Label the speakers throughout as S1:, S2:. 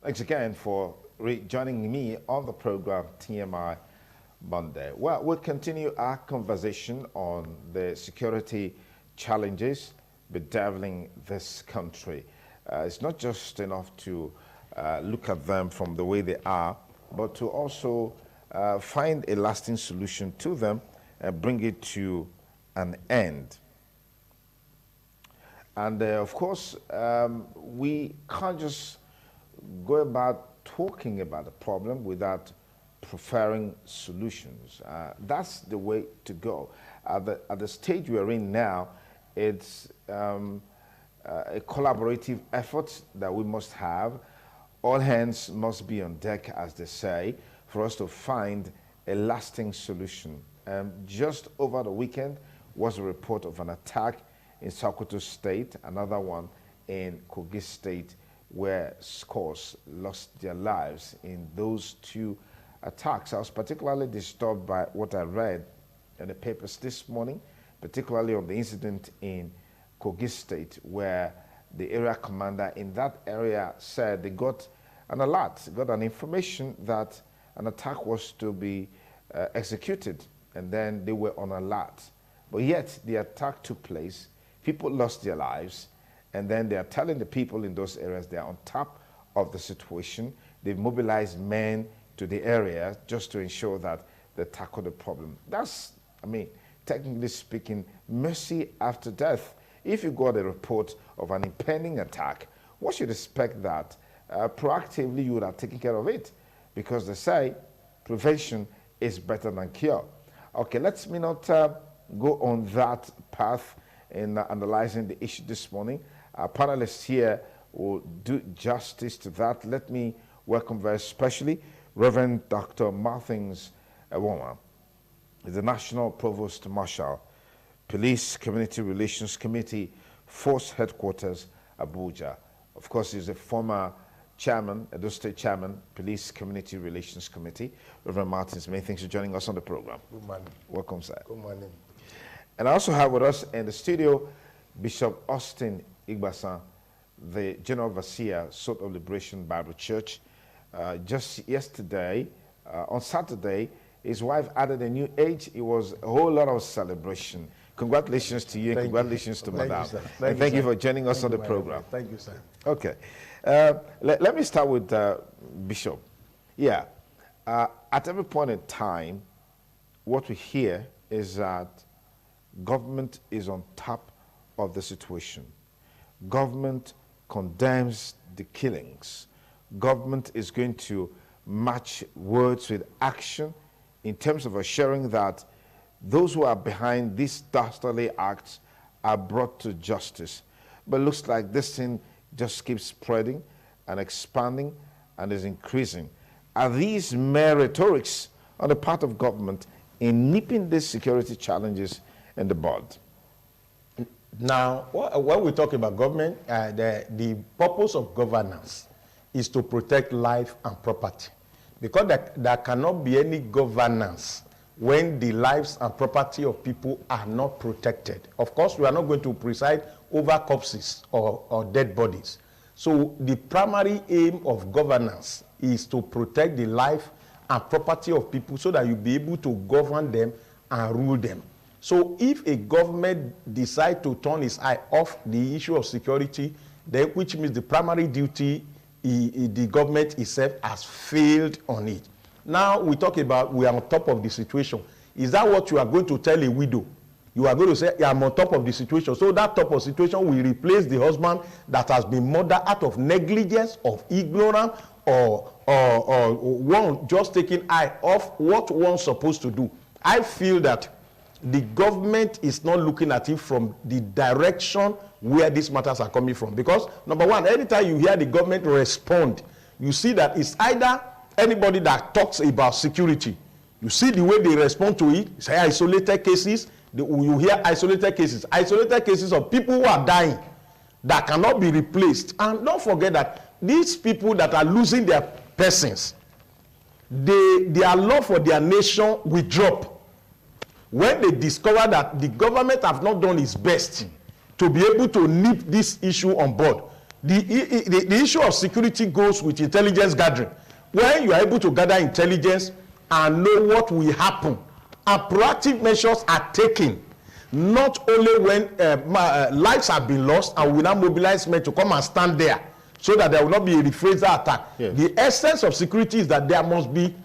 S1: Thanks again for joining me on the program TMI Monday. Well, we'll continue our conversation on the security challenges bedeviling this country. It's not just enough to look at them from the way they are, but to also find a lasting solution to them and bring it to an end. And of course, we can't just go about talking about the problem without preferring solutions. That's the way to go. At the stage we're in now, it's a collaborative effort that we must have. All hands must be on deck, as they say, for us to find a lasting solution. Just over the weekend was a report of an attack in Sokoto State, another one in Kogi State, where scores lost their lives in those two attacks. I was particularly disturbed by what I read in the papers this morning, particularly on the incident in Kogi State, where the area commander in that area said they got an alert, got an information that an attack was to be executed, and then they were on alert. But yet the attack took place, people lost their lives, and then they are telling the people in those areas they are on top of the situation. They've mobilized men to the area just to ensure that they tackle the problem. That's, I mean, technically speaking, mercy after death. If you got a report of an impending attack, what should expect that proactively you would have taken care of it? Because they say prevention is better than cure. Okay, let's not go on that path in analyzing the issue this morning. Our panelists here will do justice to that. Let me welcome very specially Reverend Dr. Martins Ewoma, the National Provost Marshal, Police Community Relations Committee, Force Headquarters, Abuja. Of course, he's a former chairman, Edo State Chairman, Police Community Relations Committee. Reverend Martins, many thanks for joining us on the program.
S2: Good morning.
S1: Welcome, sir.
S2: Good morning.
S1: And I also have with us in the studio Bishop Austin Igbasan, the General Overseer, Sword of Liberation Bible Church. Just yesterday, on Saturday, his wife added a new age. It was a whole lot of celebration. Congratulations to you, and congratulations to Madam. And thank you for joining us on the program.
S2: Thank you, sir.
S1: Okay. Let me start with Bishop. Yeah. At every point in time, what we hear is that government is on top of the situation. Government condemns the killings. Government is going to match words with action in terms of assuring that those who are behind these dastardly acts are brought to justice. But it looks like this thing just keeps spreading and expanding and is increasing. Are these mere rhetorics on the part of government in nipping these security challenges in the bud?
S2: Now, when we talk about government, the purpose of governance is to protect life and property. Because there cannot be any governance when the lives and property of people are not protected. Of course, we are not going to preside over corpses or dead bodies. So the primary aim of governance is to protect the life and property of people so that you'll be able to govern them and rule them. So if a government decides to turn its eye off the issue of security, then which means the primary duty, the government itself has failed on it. Now we talk about we are on top of the situation. Is that what you are going to tell a widow? You are going to say, I'm on top of the situation. So that top of situation will replace the husband that has been murdered out of negligence, of ignorance, or one just taking eye off what one's supposed to do. I feel that the government is not looking at it from the direction where these matters are coming from. Because, number one, anytime you hear the government respond, you see that it's either anybody that talks about security, you see the way they respond to it, say isolated cases, you hear isolated cases of people who are dying that cannot be replaced. And don't forget that these people that are losing their persons, their love for their nation will drop when they discover that the government have not done its best to be able to nip this issue on board. the issue of security goes with intelligence gathering. When you are able to gather intelligence and know what will happen, and proactive measures are taken, not only when lives have been lost and we now mobilize men to come and stand there so that there will not be a reprisal attack. Yes. The essence of security is that there must be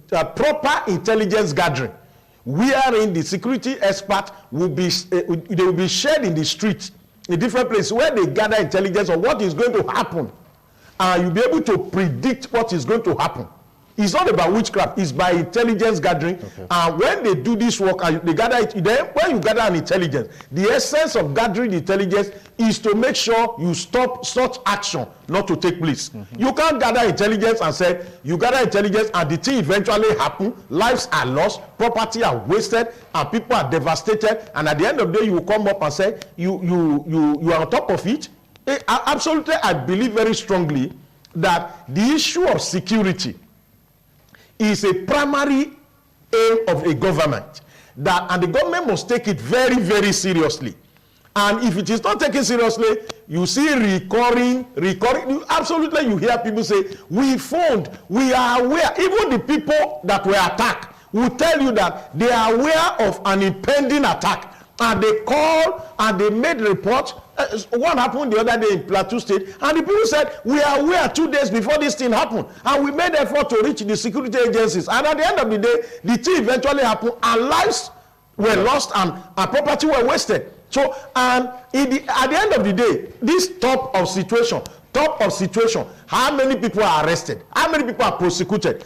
S2: proper intelligence gathering, wherein the security expert will be they will be shared in the streets in different places where they gather intelligence on what is going to happen, and you'll be able to predict what is going to happen. It's not about witchcraft, it's by intelligence gathering. Okay. And when they do this work and they gather it, then when you gather an intelligence, the essence of gathering intelligence is to make sure you stop such action not to take place. Mm-hmm. You can't gather intelligence and say you gather intelligence and the thing eventually happen, lives are lost, property are wasted, and people are devastated, and at the end of the day you will come up and say you are on top of it. Absolutely, I believe very strongly that the issue of security is a primary aim of a government, and the government must take it very, very seriously. And if it is not taken seriously, you see recurring, absolutely you hear people say, we phoned, we are aware. Even the people that were attacked will tell you that they are aware of an impending attack, and they call and they made reports. What happened the other day in Plateau State, and the people said, we are aware 2 days before this thing happened, and we made effort to reach the security agencies, and at the end of the day, the thing eventually happened, and lives were lost and property were wasted. So, and at the end of the day, this top of situation, how many people are arrested? How many people are prosecuted?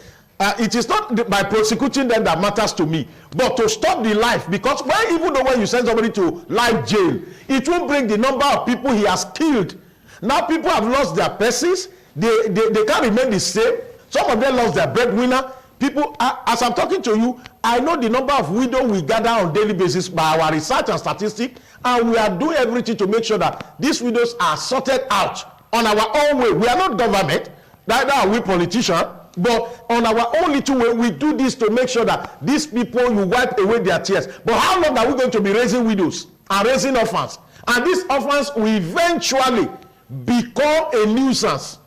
S2: It is not by prosecuting them that matters to me, but to stop the life, because even though when you send somebody to life jail, it won't bring the number of people he has killed. Now people have lost their persons, they can't remain the same. Some of them lost their breadwinner. People, as I'm talking to you, I know the number of widows we gather on a daily basis by our research and statistics, and we are doing everything to make sure that these widows are sorted out on our own way. We are not government, neither are we politicians. But on our own little way, we do this to make sure that these people, you wipe away their tears. But how long are we going to be raising widows and raising orphans? And these orphans will eventually become a nuisance,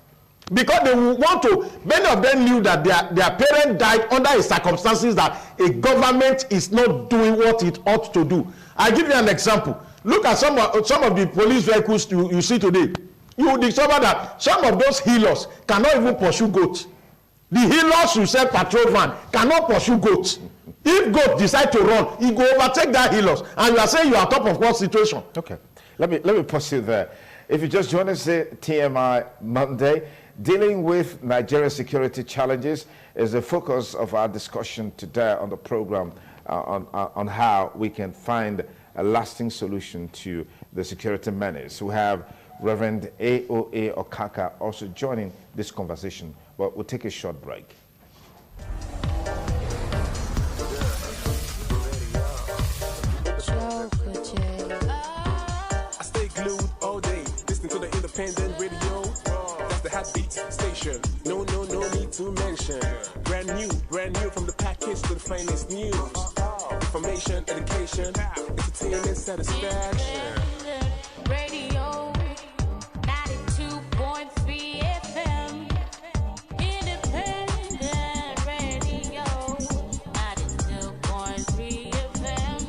S2: because they will want to. Many of them knew that their parent died under circumstances that a government is not doing what it ought to do. I'll give you an example. Look at some of the police vehicles you see today. You will discover that some of those healers cannot even pursue goats. The healers who sell patrol van cannot pursue goats. If goats decide to run, he go overtake that healers, and you are saying you are top of what situation?
S1: Okay, let me pause you there. If you just joined us, TMI Monday, dealing with Nigeria's security challenges is the focus of our discussion today on the program, on how we can find a lasting solution to the security menace. We have Reverend AOA Okaka also joining this conversation, but we'll take a short break.
S3: I stay glued all day, listening to the independent radio. That's the heartbeat station. No need to mention. Brand new from the package to the finest news. Information, education, entertainment, satisfaction.
S4: Radio 92.3 FM. Independent radio 92.3 FM.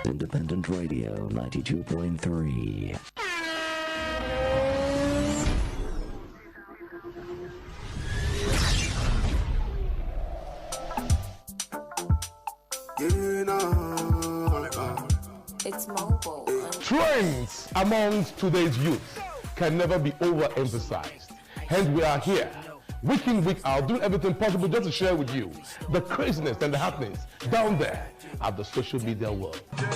S5: Independent Radio 92.3.
S4: It's mobile.
S6: Trends amongst today's youth can never be overemphasized. Hence, we are here, week in, week out, doing everything possible just to share with you the craziness and the happenings down there at the social media world.
S7: Thank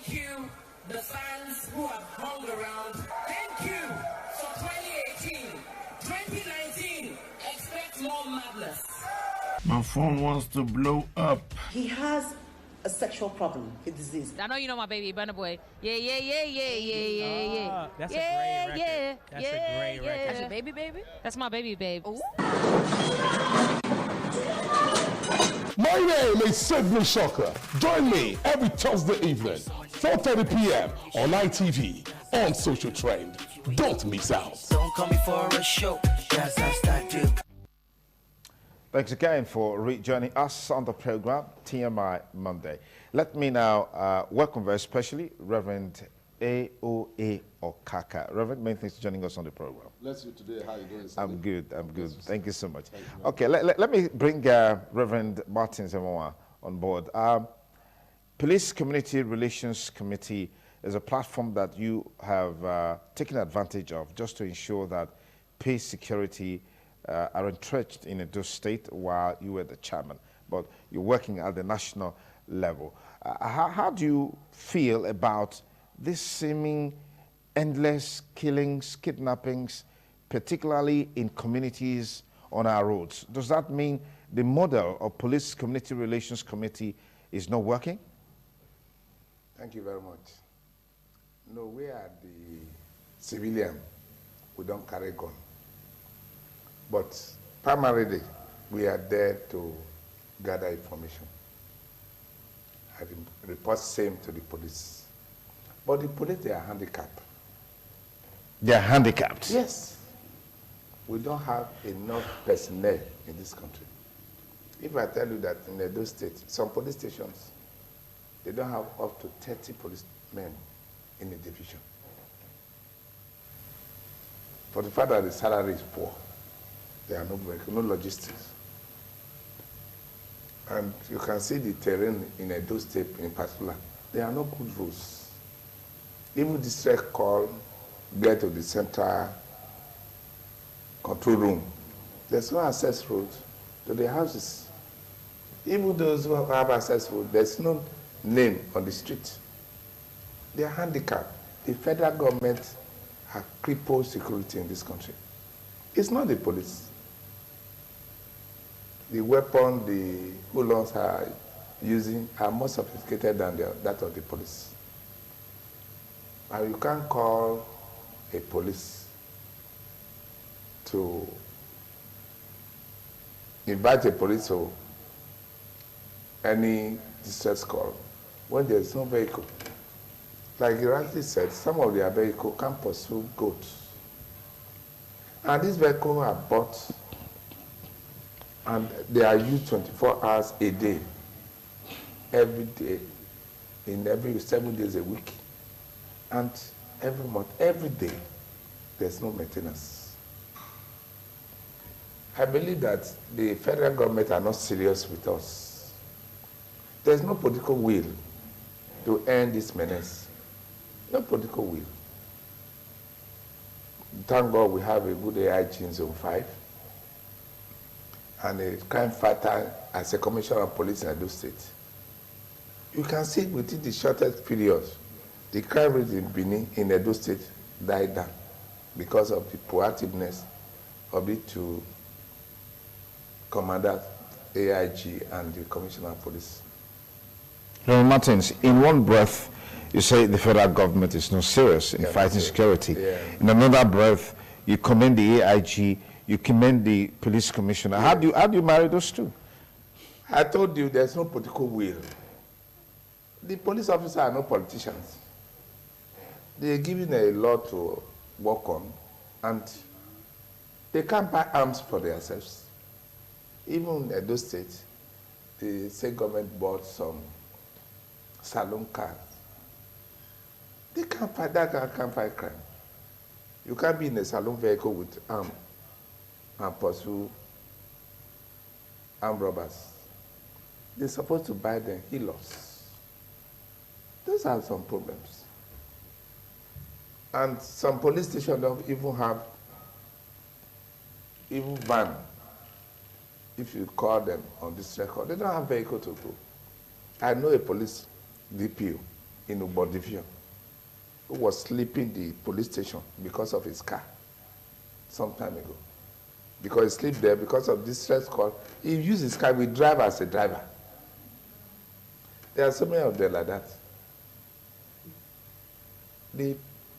S7: you, the fans who have hung around. Thank you for 2018, 2019. Expect more madness.
S8: My phone wants to blow up.
S9: He has a sexual problem, a disease.
S10: I know you know my baby, Burna Boy. Yeah.
S11: That's a great record. That's a great record.
S10: That's your baby? That's my baby, babe. Ooh.
S6: My name is Sidney Shocker. Join me every Thursday evening, 4:30 p.m. on ITV on Social Trend. Don't miss out.
S12: Don't call me for a show, cause I start to.
S1: Thanks again for rejoining us on the program, TMI Monday. Let me now welcome very specially Reverend A.O.A. Okaka. Reverend, many thanks for joining us on the program.
S13: Bless you today. How are you doing?
S1: I'm good. I'm good. Thank you so much. Okay, let me bring Reverend Martin Zemoa on board. Police Community Relations Committee is a platform that you have taken advantage of just to ensure that peace, security are entrenched in Edo State while you were the chairman, but you're working at the national level. How do you feel about this seeming endless killings, kidnappings, particularly in communities on our roads? Does that mean the model of Police Community Relations Committee is not working?
S13: Thank you very much. No, we are the civilian. We don't carry gun. But primarily, we are there to gather information. I report same to the police. But the police, they are handicapped.
S1: They are handicapped?
S13: Yes. We don't have enough personnel in this country. If I tell you that in Edo State, some police stations, they don't have up to 30 policemen in a division. For the fact that the salary is poor, there are no logistics. And you can see the terrain in Edo State in particular. There are no good roads. Even district call, get to the central control room. There's no access road to the houses. Even those who have access road, there's no name on the street. They are handicapped. The federal government has crippled security in this country. It's not the police. The weapon the hoodlums are using are more sophisticated than that of the police. And you can't call a police to invite a police to any distress call when there's no vehicle. Like you rightly said, some of their vehicles can pursue goats. And these vehicles are bought and they are used 24 hours a day, every day, in every 7 days a week. And every month, every day, there's no maintenance. I believe that the federal government are not serious with us. There's no political will to end this menace. No political will. Thank God we have a good AIG in Zone 5 and a crime fighter as a commissioner of police in Edo State. You can see within the shortest period, the crime rate in Benin in Edo State died down because of the proactiveness of the two commanders, AIG and the commissioner of police.
S1: General Martins, in one breath, you say the federal government is not serious in fighting security. Yeah. In another breath, you commend the AIG, you commend the police commissioner. Yeah. How do you marry those two?
S13: I told you there's no political will. The police officers are not politicians. They're given a law to work on, and they can't buy arms for themselves. Even in those states, the state government bought some saloon cars. They can't fight that, can't fight crime. You can't be in a saloon vehicle with arms and pursue armed robbers. They're supposed to buy them. He lost. Those are some problems. And some police stations don't even have even van. If you call them on this record, they don't have vehicle to go. I know a police DPO in Ubon Division who was sleeping the police station because of his car some time ago. Because he slept there because of distress call. He used his car, we drive as a driver. There are so many of them like that. The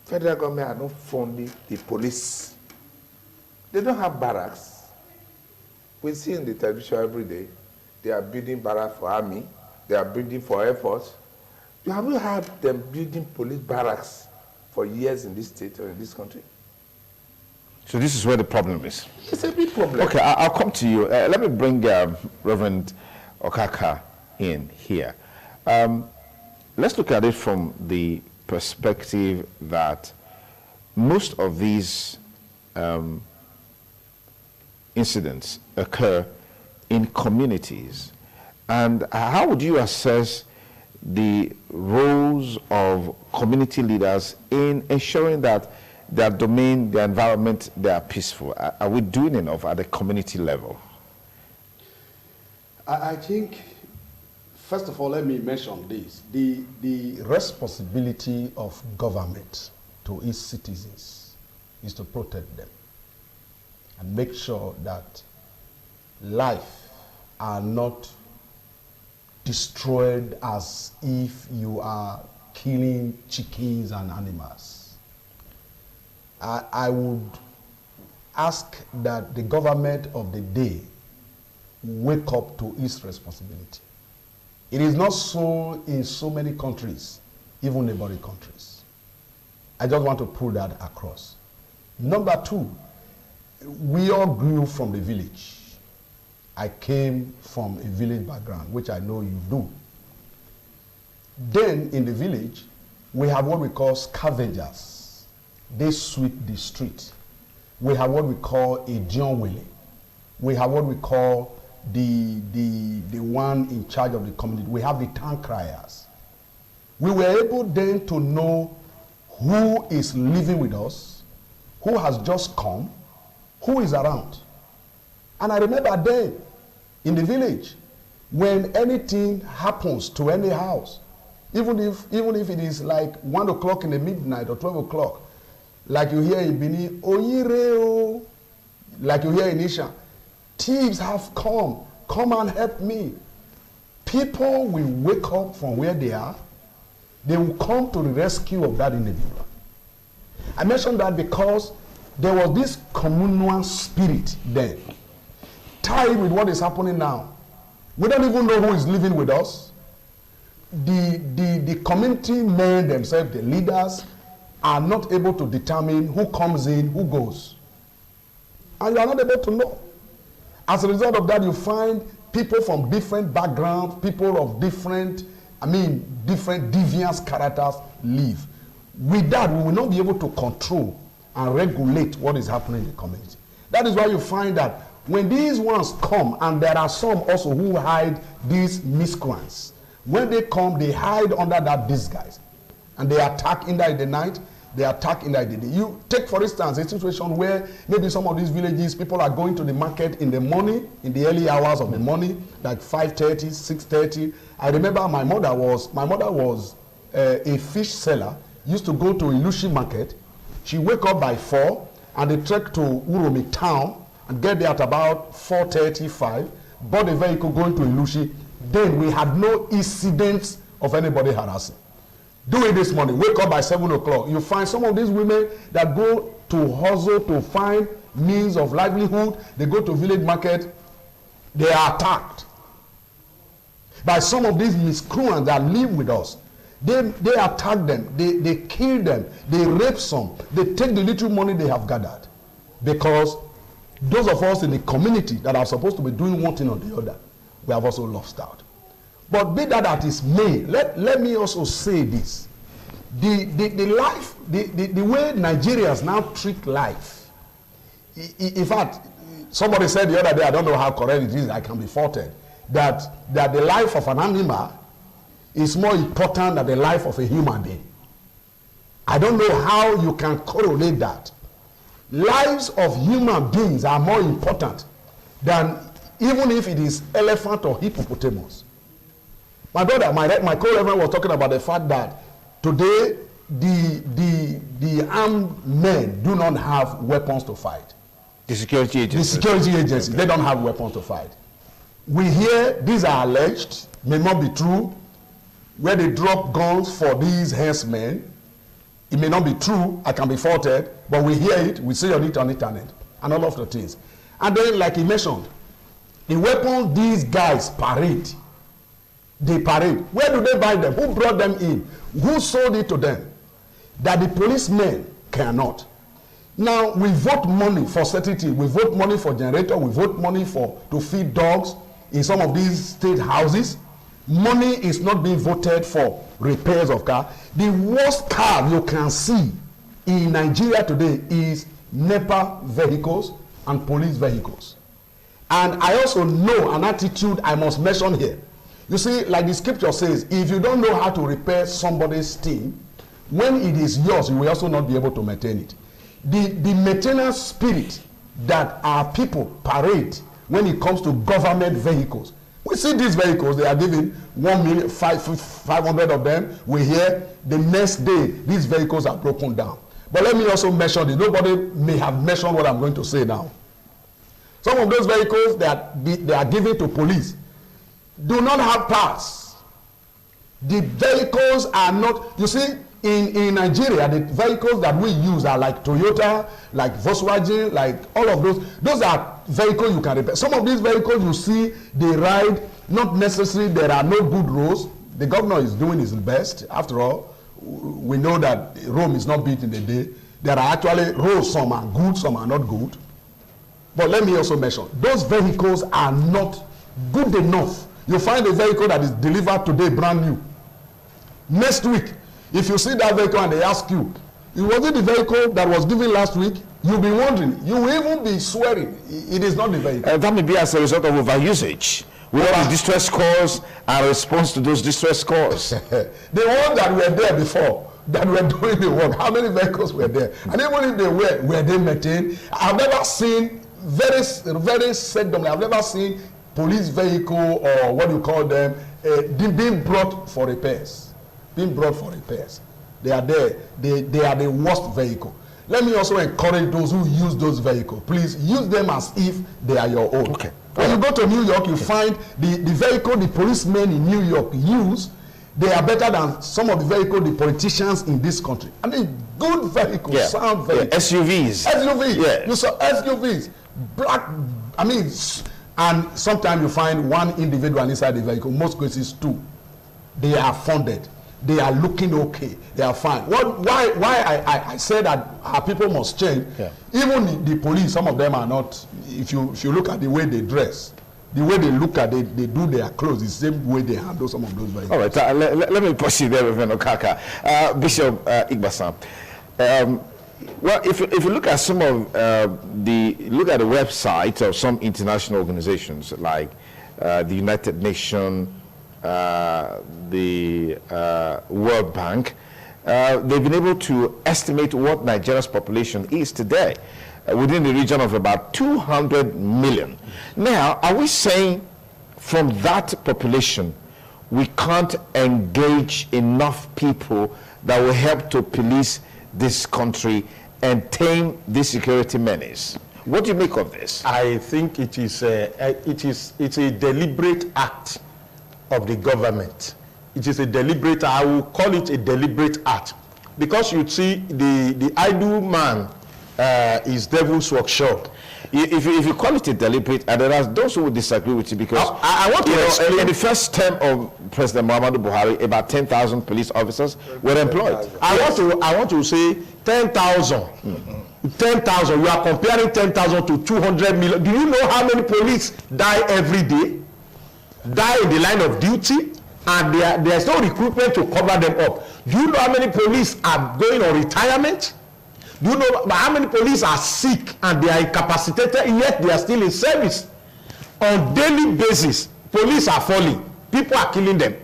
S13: federal government are not funding the police. They don't have barracks. We see in the television every day, they are building barracks for army, they are building for air force. Have you had them building police barracks for years in this state or in this country?
S1: So this is where the problem is.
S13: It's a big problem.
S1: Okay, I'll come to you. Let me bring Reverend Okaka in here. Let's look at it from the perspective that most of these incidents occur in communities. And how would you assess the roles of community leaders in ensuring that their domain, their environment, they are peaceful? Are we doing enough at the community level?
S14: I think, first of all, let me mention this. The responsibility of government to its citizens is to protect them and make sure that life are not destroyed as if you are killing chickens and animals. I would ask that the government of the day wake up to its responsibility. It is not so in so many countries, even neighboring countries. I just want to pull that across. Number two, we all grew from the village. I came from a village background, which I know you do. Then in the village, we have what we call scavengers. They sweep the street. We have what we call a Dionwele. We have what we call the one in charge of the community. We have the town criers. We were able then to know who is living with us, who has just come, who is around. And I remember then, in the village, when anything happens to any house, even if it is like 1 o'clock in the midnight or 12 o'clock, like you hear in Benin, Oyireo, like you hear in Isha, thieves have come and help me. People will wake up from where they are. They will come to the rescue of that individual. I mentioned that because there was this communal spirit then, tied with what is happening now. We don't even know who is living with us. The community men themselves, the leaders, are not able to determine who comes in, who goes. And you are not able to know. As a result of that, you find people from different backgrounds, people of different deviant characters live. With that, we will not be able to control and regulate what is happening in the community. That is why you find that when these ones come, and there are some also who hide these miscreants, when they come, they hide under that disguise. And they attack either in the night, they attack in the day. You take, for instance, a situation where maybe some of these villages, people are going to the market in the morning, in the early hours of the morning, like 5:30, 6:30. I remember my mother was a fish seller, used to go to Ilushi market. She wake up by 4 and they trek to Uromi town and get there at about 4:35, bought a vehicle going to Ilushi. Then we had no incidents of anybody harassing. Do it this morning, wake up by 7 o'clock. You find some of these women that go to hustle to find means of livelihood. They go to village market, they are attacked by some of these miscreants that live with us. They attack them, they kill them, they rape some, they take the little money they have gathered. Because those of us in the community that are supposed to be doing one thing or the other, we have also lost out. But be that is may, let me also say this. The way Nigerians now treat life, in fact, somebody said the other day, I don't know how correct it is, I can be faulted, that the life of an animal is more important than the life of a human being. I don't know how you can correlate that. Lives of human beings are more important than even if it is elephant or hippopotamus. My brother, my co-reverend was talking about the fact that today the armed men do not have weapons to fight.
S1: The security agencies.
S14: The security agencies, they don't have weapons to fight. We hear these are alleged, may not be true, where they drop guns for these herdsmen. It may not be true, I can be faulted, but we hear it, we see on it on the internet, and all of the things. And then, like he mentioned, The weapons these guys parade. They parade. Where do they buy them? Who brought them in? Who sold it to them? That the policemen cannot. Now, we vote money for certain things. We vote money for generator. We vote money to feed dogs in some of these state houses. Money is not being voted for repairs of car. The worst car you can see in Nigeria today is NEPA vehicles and police vehicles. And I also know an attitude I must mention here. You see, like the scripture says, if you don't know how to repair somebody's thing, when it is yours, you will also not be able to maintain it. The maintenance spirit that our people parade when it comes to government vehicles. We see these vehicles, they are giving 1,500,000 of them. We hear the next day, these vehicles are broken down. But let me also mention this. Nobody may have mentioned what I'm going to say now. Some of those vehicles they are given to police do not have parts. The vehicles are not, you see, in Nigeria, the vehicles that we use are like Toyota, like Volkswagen, like all of those. Those are vehicles you can repair. Some of these vehicles you see, they ride, not necessarily there are no good roads. The governor is doing his best. After all, we know that Rome is not built in a day. There are actually roads, some are good, some are not good. But let me also mention, those vehicles are not good enough. You find a vehicle that is delivered today brand new. Next week, if you see that vehicle and they ask you, was it the vehicle that was given last week? You'll be wondering. You will even be swearing it is not the vehicle.
S1: That may be as a result of overusage. We have distress calls and response to those distress calls.
S14: The ones that were there before, that were doing the work, how many vehicles were there? And even if they were they maintained? I've never seen, very seldomly, I've never seen police vehicle or what you call them being brought for repairs. Being brought for repairs. They are there. They are the worst vehicle. Let me also encourage those who use those vehicles. Please use them as if they are your own.
S1: Okay.
S14: When you go to New York, you find the vehicle the policemen in New York use, they are better than some of the vehicles the politicians in this country. I mean, good vehicles, sound vehicles.
S1: SUVs.
S14: SUVs.
S1: Yeah.
S14: You saw SUVs. Black, I mean, and sometimes you find one individual inside the vehicle, most cases two. They are funded. They are looking okay. They are fine. Why I say that our people must change. Yeah. Even the police, some of them are not. If you look at the way they dress, the way they look at they do their clothes, the same way they handle some of those vehicles.
S1: All right. Let me proceed there, Reverend Okaka. Bishop Igbasan. Well, if you look at some of the website of some international organizations like the United Nations, the World Bank, they've been able to estimate what Nigeria's population is today within the region of about 200 million. Now, are we saying from that population we can't engage enough people that will help to police this country and tame the security menace? What do you make of this?
S2: I think it's a deliberate act of the government. It is a deliberate, I will call it a deliberate act, because you see the idle man is devil's workshop.
S1: If you call it a deliberate, and there are those who will disagree with you, because
S2: I want to explain.
S1: In the first term of President Muhammadu Buhari, about 10,000 police officers were employed.
S2: I want to say 10,000. 10,000. You are comparing 10,000 to 200 million. Do you know how many police die every day? Die in the line of duty, and there's no recruitment to cover them up. Do you know how many police are going on retirement? Do you know how many police are sick and they are incapacitated, yet they are still in service? On daily basis, police are falling. People are killing them.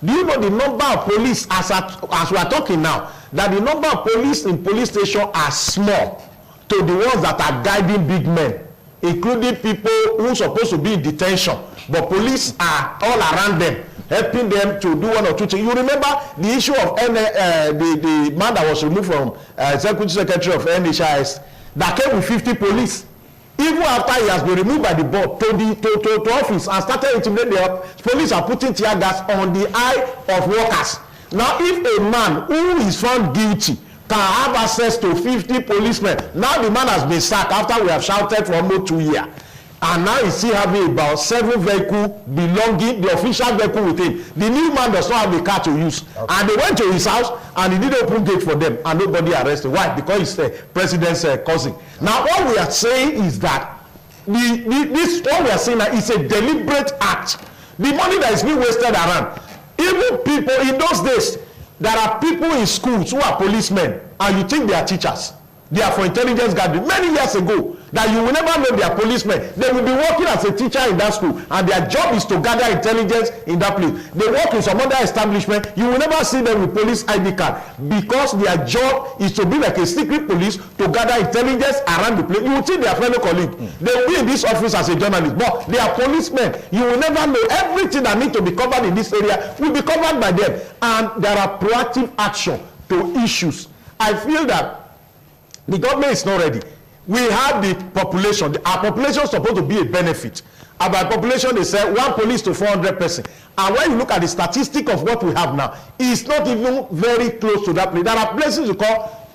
S2: Do you know the number of police, as we are talking now, that the number of police in police station are small to the ones that are guiding big men, including people who are supposed to be in detention, but police are all around them, helping them to do one or two things. You remember the issue of the man that was removed from Executive Secretary of NHIS that came with 50 police. Even after he has been removed by the board to office and started intimidating the police are putting tear gas on the eye of workers. Now, if a man who is found guilty can have access to 50 policemen, now the man has been sacked after we have shouted for almost 2 years. And now he's still having about 7 vehicles belonging, the official vehicle with him. The new man does not have a car to use. Okay. And they went to his house and he didn't open gate for them and nobody arrested. Why? Because he's the president's cousin. Now what we are saying is that this what we are saying now is a deliberate act. The money that is being wasted around. Even people in those days, there are people in schools who are policemen and you think they are teachers. They are for intelligence gathering. Many years ago, that you will never know they are policemen. They will be working as a teacher in that school, and their job is to gather intelligence in that place. They work in some other establishment. You will never see them with police ID card because their job is to be like a secret police to gather intelligence around the place. You will see their fellow colleague. They will be in this office as a journalist, but they are policemen. You will never know. Everything that needs to be covered in this area will be covered by them, and there are proactive action to issues. I feel that the government is not ready. We have the population. Our population is supposed to be a benefit. About population, they say 1 police to 400 persons. And when you look at the statistic of what we have now, it's not even very close to that place. There are places you call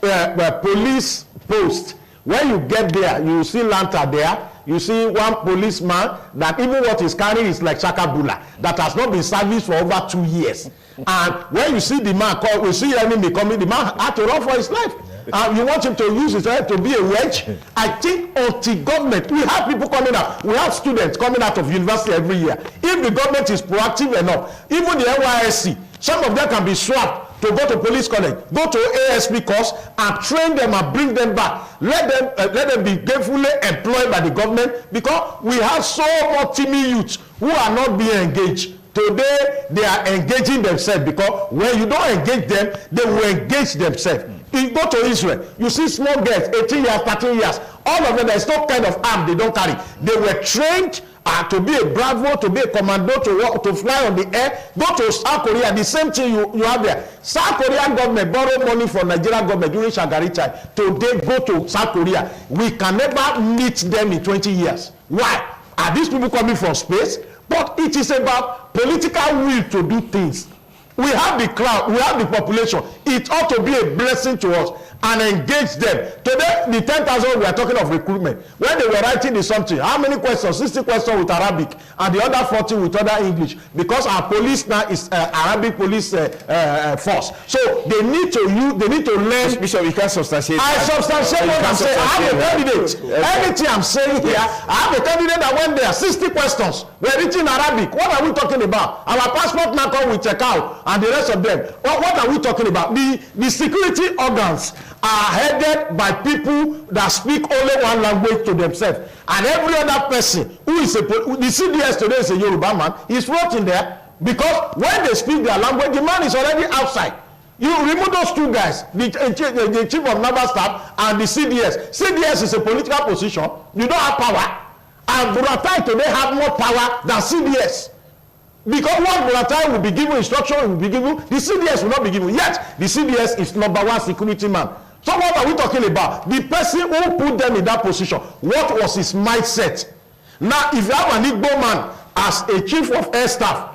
S2: police post. When you get there, you see lantern there. You see 1 policeman that even what he's carrying is like Shakabula that has not been serviced for over 2 years. And when you see the man call, we see enemy coming, the man had to run for his life. You want him to use his head to be a wedge? I think until government, we have people coming out, we have students coming out of university every year. If the government is proactive enough, even the NYSC, some of them can be swapped to go to police college, go to ASP course and train them and bring them back. Let them be gainfully employed by the government, because we have so much teeny youths who are not being engaged. Today, they are engaging themselves, because when you don't engage them, they will engage themselves. You go to Israel, you see small girls, 18 years, 13 years, all of them, there is no kind of arm they don't carry. They were trained to be a bravo, to be a commando, to fly on the air. Go to South Korea, the same thing you have there. South Korean government borrowed money from Nigerian government during Shagari time. Today, go to South Korea. We can never meet them in 20 years. Why? Are these people coming from space? But it is about political will to do things. We have the crowd, we have the population. It ought to be a blessing to us and engage them. Today, the 10,000 we are talking of recruitment. When they were writing the something, how many questions? 60 questions with Arabic and the other 40 with other English. Because our police now is Arabic police force. So they need to learn.
S1: Bishop, you can't substantiate.
S2: I substantiate what I'm saying. I have a candidate. Anything I'm saying here, I have a candidate that went there. 60 questions were written in Arabic. What are we talking about? Our passport now come with Chekau and the rest of them. What are we talking about? The security organs are headed by people that speak only one language to themselves, and every other person who is the CDS today is a Yoruba man. He's floating there, because when they speak their language, the man is already outside. You remove those 2 guys, the chief of naval staff and the CDS. CDS is a political position. You don't have power, and Buratai today have more power than CDS. Because one Buratai will be given instruction, will be given, the CDS will not be given. Yet the CDS is #1 security man. So what are we talking about? The person who put them in that position, what was his mindset? Now, if you have an Igbo man as a chief of air staff,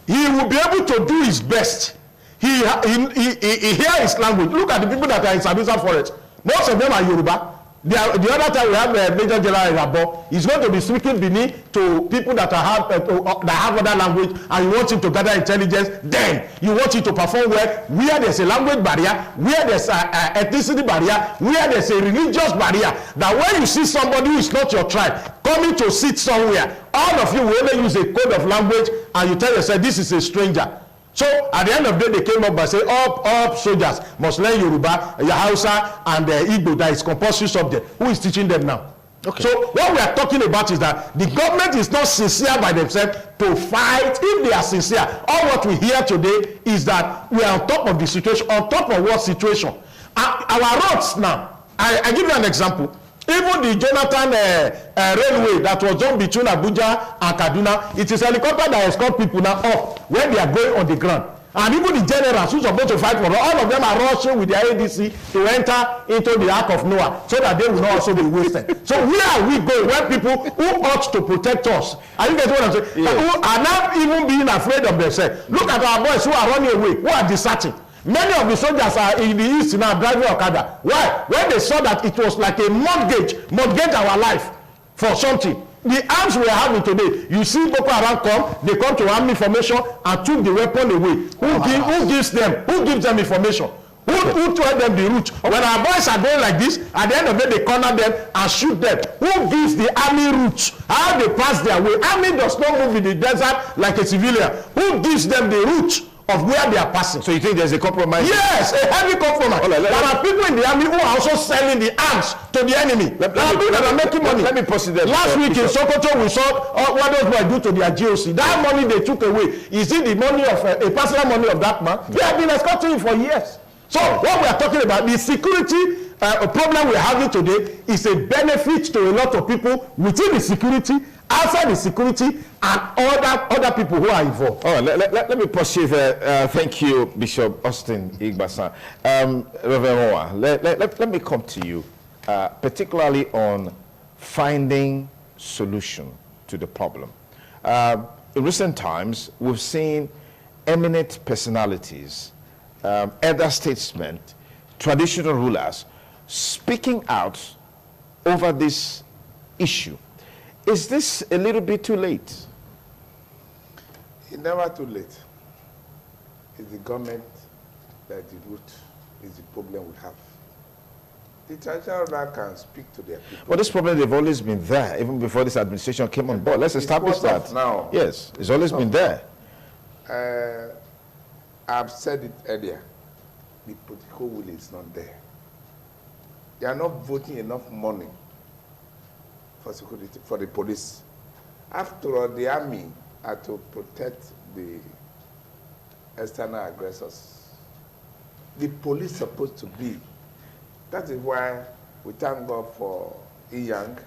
S2: he will be able to do his best. He hear his language. Look at the people that are in Sabisa Forest. Most of them are Yoruba. The other time we have Major General Rabo. He's going to be speaking Benin to people that have other language, and you want him to gather intelligence. Then you want him to perform well where there's a language barrier, where there's an ethnicity barrier, where there's a religious barrier. That when you see somebody who is not your tribe coming to sit somewhere, all of you will only use a code of language, and you tell yourself this is a stranger. So at the end of the day, they came up by saying all soldiers must learn Yoruba, Hausa, and Igbo. That is compulsory subject. Who is teaching them now? Okay. So what we are talking about is that the government is not sincere by themselves to fight. If they are sincere, all what we hear today is that we are on top of the situation. On top of what situation? Our roads now. I give you an example. Even the Jonathan railway that was done between Abuja and Kaduna, it is a helicopter that escort people now up when they are going on the ground. And even the generals who are supposed to fight for all of them are rushing with their ADC to enter into the Ark of Noah so that they will not also be wasted. So where are we going when people who ought to protect us, are you getting what I'm saying? Yeah. Who are now even being afraid of themselves? Look at our boys who are running away, who are deserting. Many of the soldiers are in the east now driving Okada. Why? When they saw that it was like a mortgage our life. for something. The arms we are having today, you see Boko Haram come, they come to army formation and took the weapon away. Who gives them information? Who told them the route? When our boys are going like this, at the end of the day, they corner them and shoot them. Who gives the army route? How they pass their way? Army does not move in the desert like a civilian. Who gives them the route of where they are passing?
S1: So you think there's a compromise?
S2: Yes, a heavy compromise. There are people in the army who are also selling the arms to the enemy. There are people that are making money.
S1: Let me proceed there.
S2: Last week in Sokoto, we saw what those boys do to their GOC. That money they took away, is it the money of a personal money of that man? They have been escorting him for years. So what we are talking about, the security problem we are having today is a benefit to a lot of people within the security, outside the security, and other people who are involved.
S1: All right, let me proceed. Thank you, Bishop Austin Igbasan. Reverend Moa, let me come to you, particularly on finding solution to the problem. In recent times, we've seen eminent personalities, elder statesmen, traditional rulers speaking out over this issue. Is this a little bit too late?
S13: It's never too late. It's the government that the root is the problem we have. The traditional ruler can speak to their people.
S1: Well, this problem, they've always been there, even before this administration came on board. Let's establish that.
S13: Now.
S1: Yes, it's always been there.
S13: I've said it earlier. The political will is not there. They are not voting enough money for security, for the police. After all, the army are to protect the external aggressors. The police is supposed to be. That is why we thank God for Young,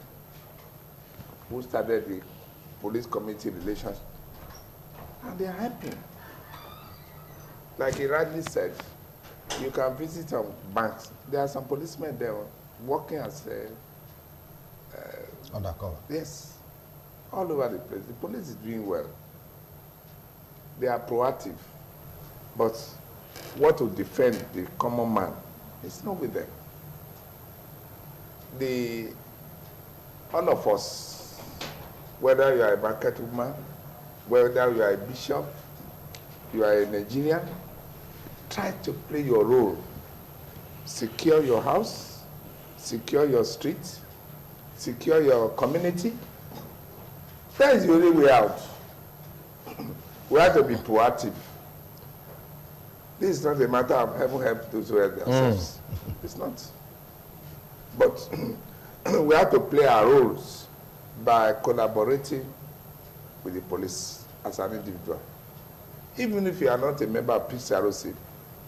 S13: who started the police community relations. And they are happy. Like he rightly said, you can visit some banks. There are some policemen there working as
S14: undercover.
S13: Yes, all over the place. The police is doing well. They are proactive, but what to defend the common man is not with them. All of us, whether you are a market woman, whether you are a bishop, you are a Nigerian, try to play your role. Secure your house, secure your street, secure your community. That is the only way out. We have to be proactive. This is not a matter of having help those who help themselves. It's not. But we have to play our roles by collaborating with the police as an individual. Even if you are not a member of PCROC,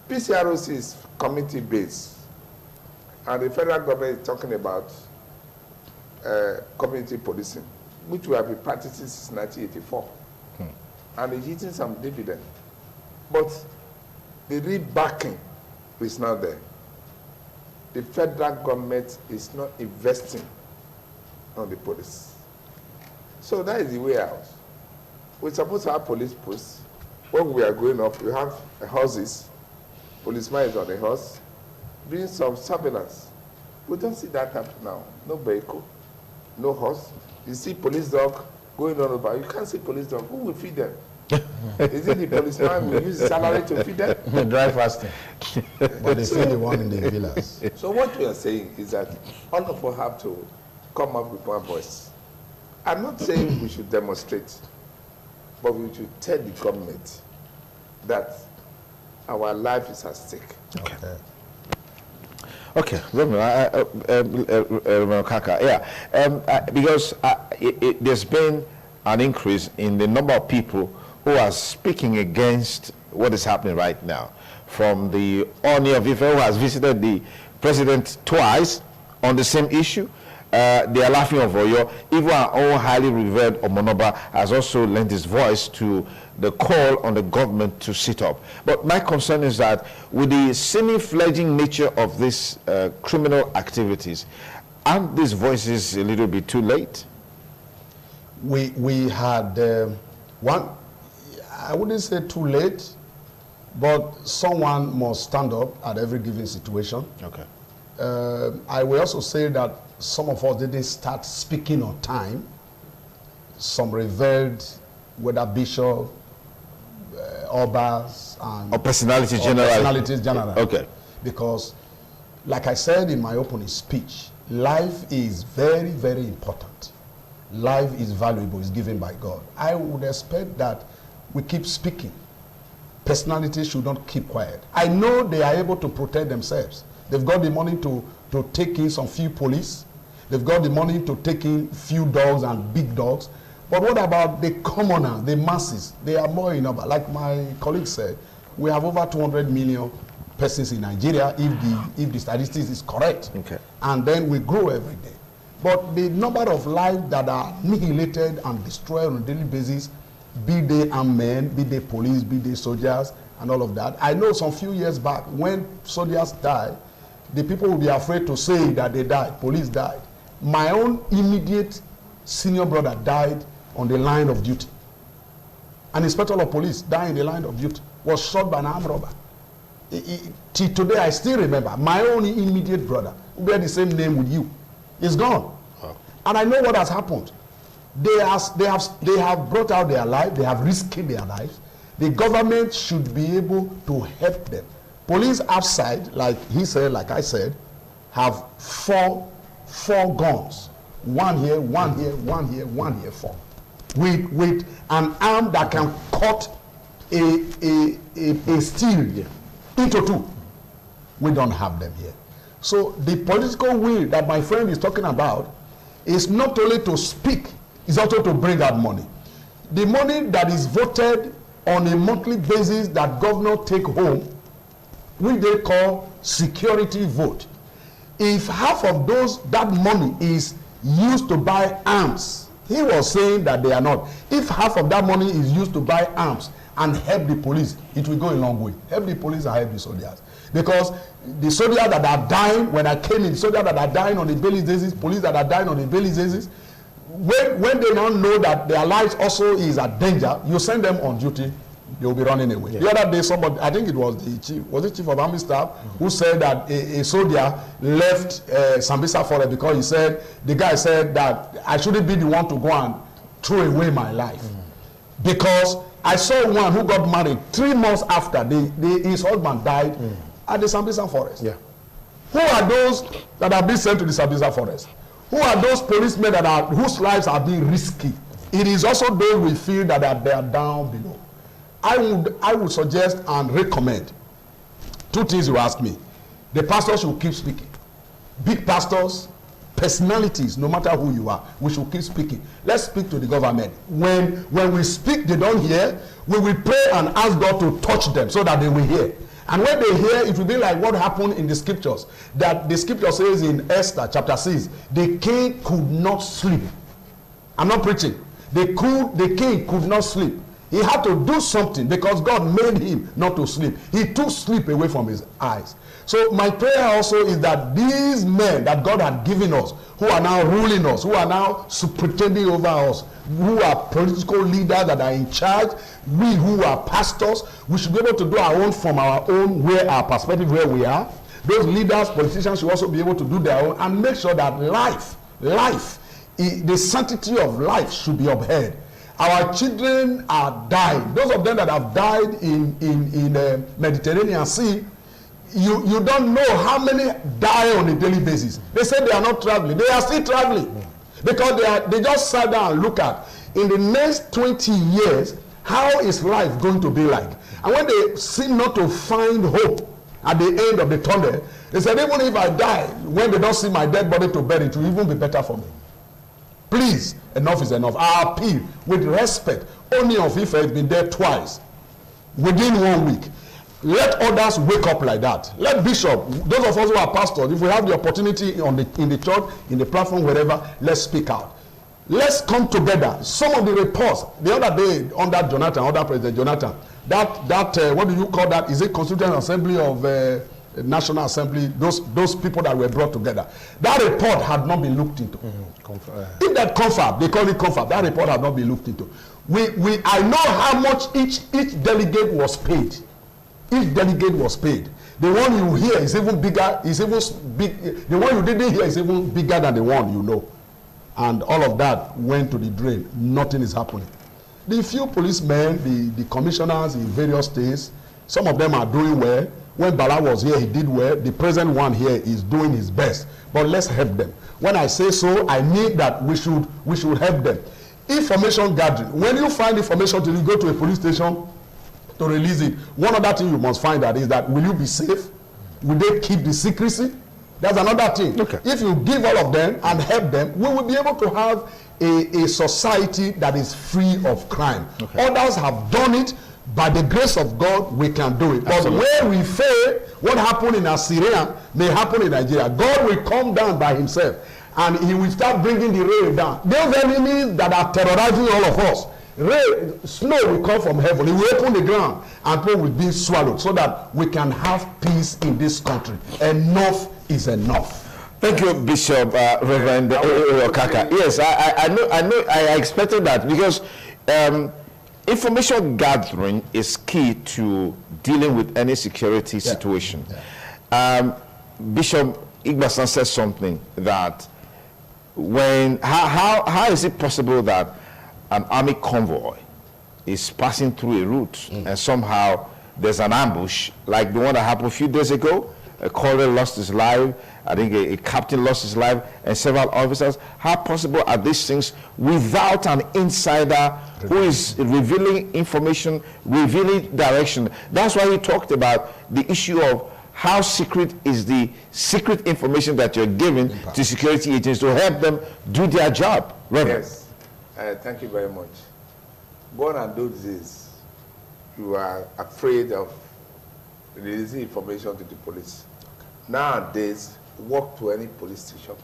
S13: PCROC is community-based, and the federal government is talking about community policing, which we have been practicing since 1984, and it's eating some dividend. But the real backing is not there. The federal government is not investing on the police. So that is the way out. We're supposed to have police posts. When we are growing up, we have horses. Policeman is on a horse, doing some surveillance. We don't see that happen now. No vehicle, no horse. You see police dog going on over. You can't see police dog. Who will feed them? Is it the policeman who use salary to feed them?
S2: They drive faster.
S14: But they feed the one in the villas.
S13: So what we are saying is that all of us have to come up with one voice. I'm not saying we should demonstrate, but we should tell the government that our life is at stake.
S14: Okay.
S1: Okay, Kaka, yeah, because there's been an increase in the number of people who are speaking against what is happening right now. From the Oni of Ife, who has visited the president twice on the same issue. They are laughing over Oyo. Even our own highly revered Omonoba has also lent his voice to the call on the government to sit up. But my concern is that with the semi-fledgling nature of these criminal activities, aren't these voices a little bit too late?
S14: We had one, I wouldn't say too late, but someone must stand up at every given situation.
S1: Okay.
S14: I will also say that some of us didn't start speaking on time. Some revered, whether bishop, obas, and
S1: or personalities generally.
S14: Okay. Because, like I said in my opening speech, life is very, very important. Life is valuable, is given by God. I would expect that we keep speaking. Personalities should not keep quiet. I know they are able to protect themselves. They've got the money to take in some few police. They've got the money to take in few dogs and big dogs. But what about the commoners, the masses? They are more in number. Like my colleague said, we have over 200 million persons in Nigeria if the statistics is correct.
S1: Okay.
S14: And then we grow every day. But the number of lives that are annihilated and destroyed on a daily basis, be they armed men, be they police, be they soldiers, and all of that. I know some few years back, when soldiers die, the people will be afraid to say that they died, police died. My own immediate senior brother died on the line of duty. An inspector of police died in the line of duty, was shot by an armed robber. Till today, I still remember, my own immediate brother, who bear the same name with you, is gone. Wow. And I know what has happened. They have brought out their life, they have risked their lives. The government should be able to help them. Police outside, like he said, like I said, have four guns. One here, one here, one here, one here, four. With an arm that can cut a steel into two. We don't have them here. So the political will that my friend is talking about is not only to speak, it's also to bring out money. The money that is voted on a monthly basis that governor take home, which they call security vote. If half of that money is used to buy arms, he was saying that they are not. If half of that money is used to buy arms and help the police, it will go a long way. Help the police and help the soldiers. Because the soldiers that are dying, when I came in, soldiers that are dying on a daily basis, police that are dying on a daily basis, when they now know that their lives also is at danger, you send them on duty, they will be running away. Yeah. The other day, somebody, I think it was the chief of army staff, who said that a soldier left Sambisa Forest because he said, the guy said that I shouldn't be the one to go and throw away my life. Because I saw one who got married 3 months after his husband died at the Sambisa Forest. Yeah. Who are those that have been sent to the Sambisa Forest? Who are those policemen whose lives are being risky? It is also those we feel that they are down below. I would suggest and recommend 2 things you ask me. The pastors should keep speaking. Big pastors, personalities, no matter who you are, we should keep speaking. Let's speak to the government. When we speak, they don't hear. We will pray and ask God to touch them so that they will hear. And when they hear, it will be like what happened in the scriptures. That the scripture says in Esther chapter 6, the king could not sleep. I'm not preaching. The king could not sleep. He had to do something because God made him not to sleep. He took sleep away from his eyes. So my prayer also is that these men that God had given us, who are now ruling us, who are now pretending over us, who are political leaders that are in charge, we who are pastors, we should be able to do our own from our own, our perspective, where we are. Those leaders, politicians should also be able to do their own and make sure that life, the sanctity of life should be upheld. Our children are dying. Those of them that have died in the Mediterranean Sea, you don't know how many die on a daily basis. They say they are not traveling. They are still traveling. Because they just sat down and look at, in the next 20 years, how is life going to be like? And when they seem not to find hope at the end of the tunnel, they said, even if I die, when they don't see my dead body to bury, it will even be better for me. Please, enough is enough. I appeal with respect. Only of Ife has been there twice within 1 week. Let others wake up like that. Let bishop, those of us who are pastors, if we have the opportunity in the church, in the platform, wherever, let's speak out. Let's come together. Some of the reports the other day under President Jonathan, that what do you call that? Is it Constituent Assembly of National Assembly? Those people that were brought together. That report had not been looked into. In that confab, they call it confab. That report had not been looked into. I know how much each delegate was paid. Each delegate was paid. The one you hear is even bigger, is even big. The one you didn't hear is even bigger than the one you know. And all of that went to the drain. Nothing is happening. The few policemen, the commissioners in various states, some of them are doing well. When Bala was here, he did well. The present one here is doing his best. But let's help them. When I say so, I mean that we should help them. Information gathering. When you find information till you go to a police station to release it, one other thing you must find out is that will you be safe? Will they keep the secrecy? That's another thing. Okay. If you give all of them and help them, we will be able to have a society that is free of crime. Okay. Others have done it. By the grace of God, we can do it. Absolutely. But where we fail, what happened in Assyria may happen in Nigeria. God will come down by himself and he will start bringing the rain down. Those enemies that are terrorizing all of us, snow will come from heaven. It will open the ground and people will be swallowed so that we can have peace in this country. Enough is enough.
S1: Thank you, Bishop Reverend Okaka. Yes, I expected that because information gathering is key to dealing with any security situation. Yeah. Bishop Igbasan said something that how is it possible that an army convoy is passing through a route and somehow there's an ambush like the one that happened a few days ago? A colonel lost his life, I think a captain lost his life, and several officers. How possible are these things without an insider who is revealing information, revealing direction? That's why he talked about the issue of how secret is the secret information that you're giving to security agents to help them do their job. Reverend.
S13: Yes, thank you very much. Born and those days, you are afraid of releasing information to the police. Nowadays, walk to any police station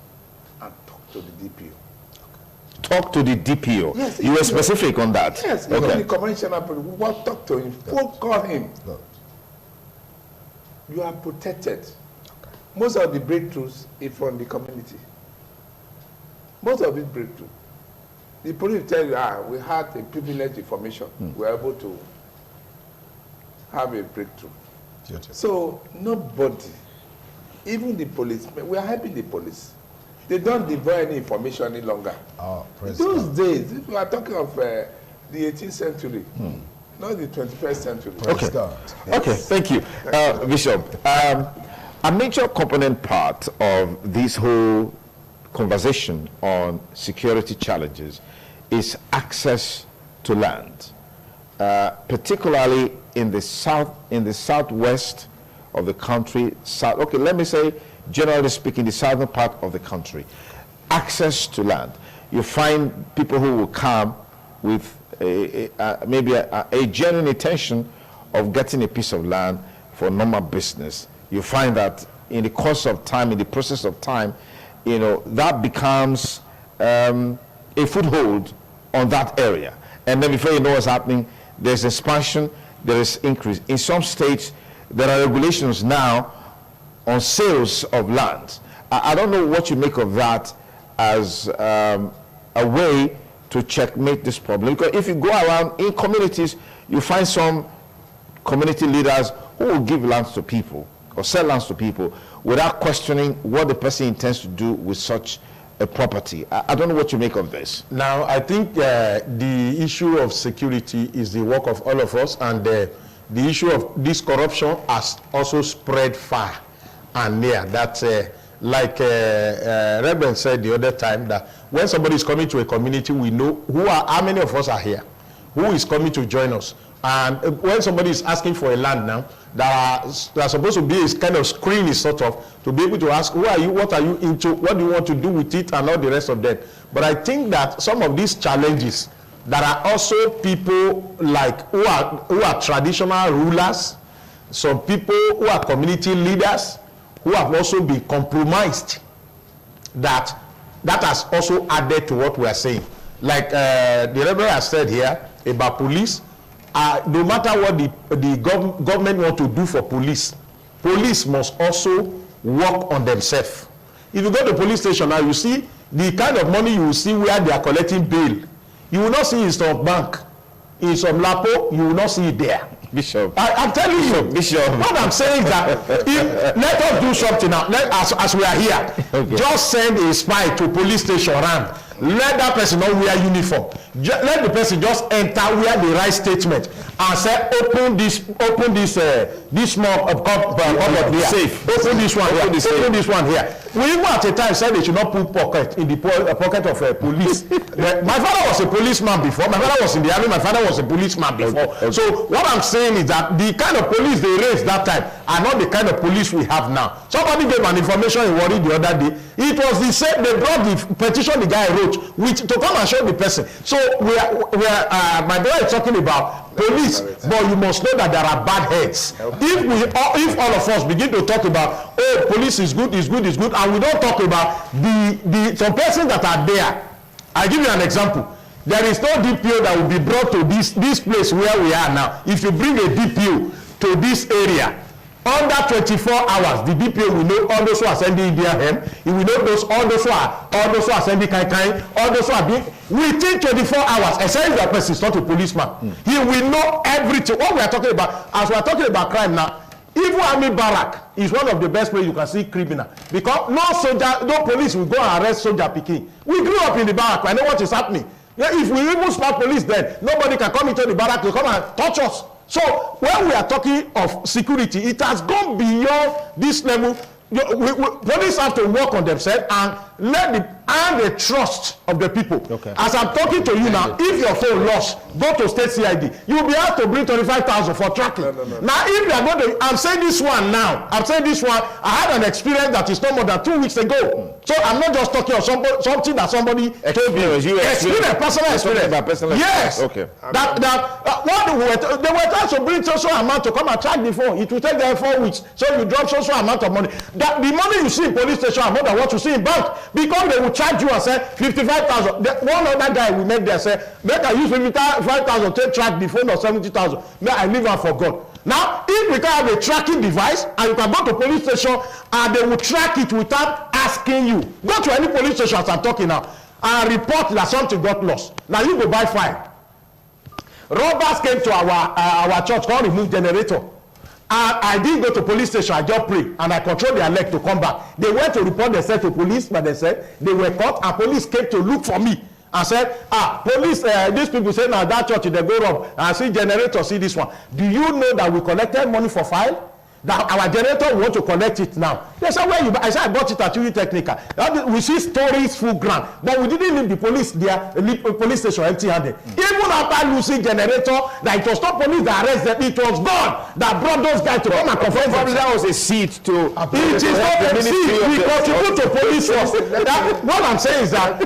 S13: and talk to the DPO.
S1: Talk to the DPO. Yes, you were specific on that.
S13: Yes,
S1: okay.
S13: Even the commissioner, talk to him. Call him. Good. You are protected. Okay. Most of the breakthroughs is from the community. Most of it breakthrough. The police tell you, we had a privileged information. We were able to have a breakthrough. So nobody, even the police, we are helping the police. They don't devour any information any longer. Those days, if we are talking of the 18th century, not the 21st century.
S1: Okay, okay, thank you. Bishop, a major component part of this whole conversation on security challenges is access to land, particularly in the southwest of the country. Okay, let me say, generally speaking, the southern part of the country. Access to land. You find people who will come with maybe a genuine intention of getting a piece of land for normal business. You find that in the course of time, in the process of time, you know, that becomes a foothold on that area. And then before you know what's happening, there's expansion, there is increase. In some states, there are regulations now on sales of land. I don't know what you make of that as a way to checkmate this problem. Because if you go around in communities, you find some community leaders who will give lands to people or sell lands to people without questioning what the person intends to do with such a property. I don't know what you make of this.
S2: Now, I think the issue of security is the work of all of us, and the issue of this corruption has also spread far and near. That, like Reverend said the other time, that when somebody is coming to a community, we know how many of us are here, who is coming to join us. And when somebody is asking for a land now, there are supposed to be a kind of screen, sort of, to be able to ask, who are you, what are you into, what do you want to do with it, and all the rest of that. But I think that some of these challenges, there are also people like who are traditional rulers, some people who are community leaders, who have also been compromised. That has also added to what we are saying. Like the Reverend has said here about police. No matter what the government want to do for police must also work on themselves. If you go to the police station now, you see the kind of money you will see where they are collecting bail. You will not see in some bank, in some lapo, you will not see it there.
S1: Bishop.
S2: I'm telling you.
S1: Bishop.
S2: What I'm saying is that let us do something now. As we are here, okay. Just send a spy to police station around. Let that person not wear uniform. Let the person just enter where the right statement and say, open this small cupboard here. Safe. Open this one here. Open this one here. We even at a time said they should not put pocket in the pocket of police. My father was a policeman before. My father was in the army. My father was a policeman before. Okay. So what I'm saying is that the kind of police they raised that time are not the kind of police we have now. Somebody gave an information in Warri the other day. It was the same. They brought the petition the guy wrote to come and show the person. So my brother is talking about police, but you must know that there are bad heads. If all of us begin to talk about, oh, police is good, and we don't talk about some persons that are there. I give you an example. There is no DPO that will be brought to this place where we are now. If you bring a DPO to this area, under 24 hours, the DPO will know all those who are sending Indian hemp. He will know all those who are sending kai, all those who are being within 24 hours. Except that person is not a policeman. He will know everything. What we are talking about, as we are talking about crime now, even army barrack is one of the best places you can see criminal, because no police will go and arrest soldier pikin. We grew up in the barrack. I know what is happening. Yeah, if we even start police, then nobody can come into the barrack to come and touch us. So when we are talking of security, it has gone beyond this level. Police have to work on themselves and earn the trust of the people. Okay. As I'm talking to you now, if your phone lost, go to state CID. You will be asked to bring 25,000 for tracking. No. Now, if you are going to, I'm saying this one now. I had an experience that is no more than 2 weeks ago. So I'm not just talking of something that somebody told me. Personal experience. Yes. Okay. They were trying to bring social amount to come and track the phone. It will take them 4 weeks. So you drop social amount of money. That the money you see in police station are more than what you see in bank, because they will charge you and say 55,000. One other guy we met there say, make I use 55,000 to track the phone of 70,000. May I leave and forgot. Now, if we can have a tracking device and you can go to police station and they will track it without asking you. Go to any police station as I'm talking now and report that something got lost. Now you go buy fine. Robbers came to our church, come remove generator. I didn't go to police station. I just prayed and I controlled their leg to come back. They went to report themselves to police, but they said they were caught and police came to look for me and said, police, these people say now that church they go rob and see generator, see this one. Do you know that we collected money for file? That our generator want to collect it now. They said, where you buy? I said, I bought it at UE Technica. We see stories full ground, but we didn't leave the police there, police station empty-handed. Even after losing generator, that it was not police that arrested, it was God that brought those guys to come and confront them. That was a seat to. It is not a seat. We contribute to police force. What I'm saying is that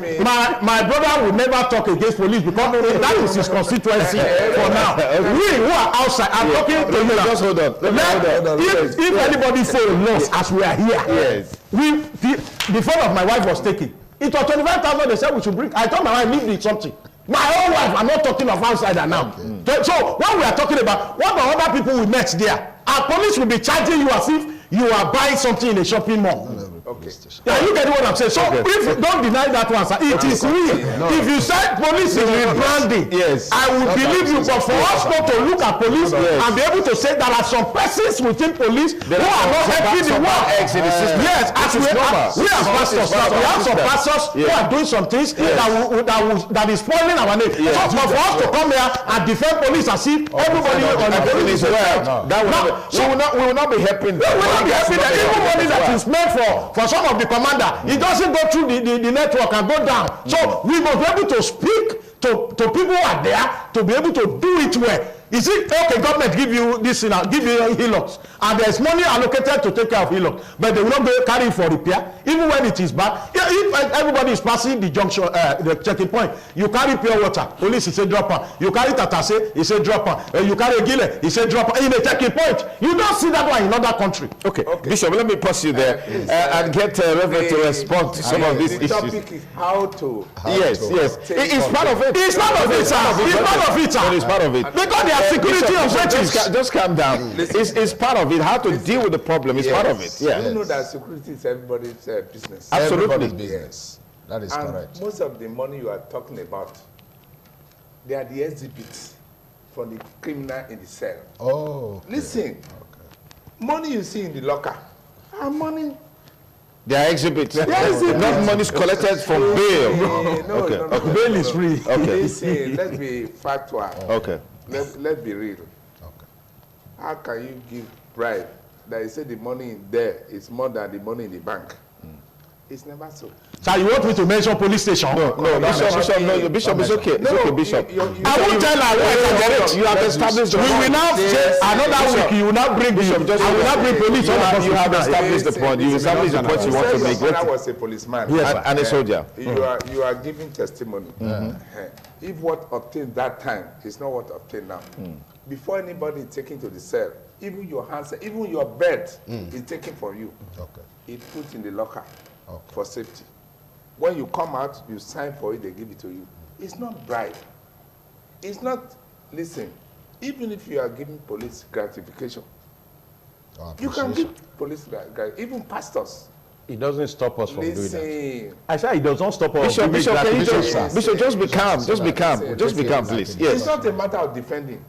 S2: my brother will never talk against police because that is his constituency for now. We who are outside, I'm talking to you now. Just hold on. If anybody phone lost as we are here, yes. The phone of my wife was taken. It was 25,000. They said we should bring. I told my wife, leave me something. My own wife. I'm not talking of outsider now. Okay. So when we are talking about what the other people we met there, our police will be charging you as if you are buying something in a shopping mall. Okay. Yeah, you get what I'm saying. So if you don't deny that one, sir, it is real. If you say police is rebranding, I will believe you. But for us not to look at police and be able to say there are some persons within police who are not helping the work. Yes, as we have pastors now, we have some pastors who are doing some things that is spoiling our name. So for us to come here and defend police as if everybody on the police is well, we will not be helping. We will not be helping. Even money that is meant for some of the commander, it doesn't go through the network and go down. So we must be able to speak to people who are there to be able to do it well. Is it okay? Government give you this, give you hillocks, and there's money allocated to take care of hillocks, but they will not go carry for repair, even when it is bad. If everybody is passing the junction, the checking point, you carry pure water. Police is a dropper. You carry tatase, it's a dropper. You carry gile, it's a dropper. In a checking point, you don't see that one in other country. Okay, Bishop, let me pause you there and get Reverend to respond to some of these issues. The topic is how to. Yes. It's part of it. It's part of it, sir. It's part of it, sir. It's part of it. Because they are security of just calm down. It's part of it. How to deal with the problem is part of it. Yeah. You know that security is everybody's business. Absolutely. Yes. That is correct. Most of the money you are talking about, they are the exhibits.
S13: from the criminal in the cell.
S14: Oh. Okay.
S13: Listen, money you see in the locker are money.
S1: They are exhibits.
S13: They are exhibits.
S1: Not money collected from bail.
S13: No,
S1: Okay.
S13: no,
S1: Okay.
S13: no,
S2: Bail is free.
S1: Okay.
S13: Listen, let's be factual.
S1: Okay.
S13: Let's be real.
S14: Okay.
S13: How can you give bribe that you say the money in there is more than the money in the bank? It's never so.
S2: So you want me to mention police station?
S1: No, Bishop, no, Bishop is okay. It's okay, Bishop.
S2: I won't tell her where to get it.
S1: You have established the
S2: We will now say another week. You will not bring Bishop. I will not bring police.
S1: You have established the point. You established the point you want to
S13: Your
S1: make.
S13: father was a policeman.
S1: Yes, and a soldier.
S13: You are giving testimony. If what obtained that time is not what obtained now, before anybody is taken to the cell, even your hands, even your bed is taken from you.
S14: Okay.
S13: It's put in the locker for safety. When you come out, you sign for it, they give it to you. It's not bribe. It's not, listen, even if you are giving police gratification, you can give police gratification, even pastors.
S2: It doesn't stop us from doing that.
S13: Listen.
S2: I said it does not stop us.
S1: Bishop, can you
S2: just
S1: Bishop, just be calm. Just be calm. Just be calm, please.
S13: It's
S1: Yes.
S13: not a matter of defending.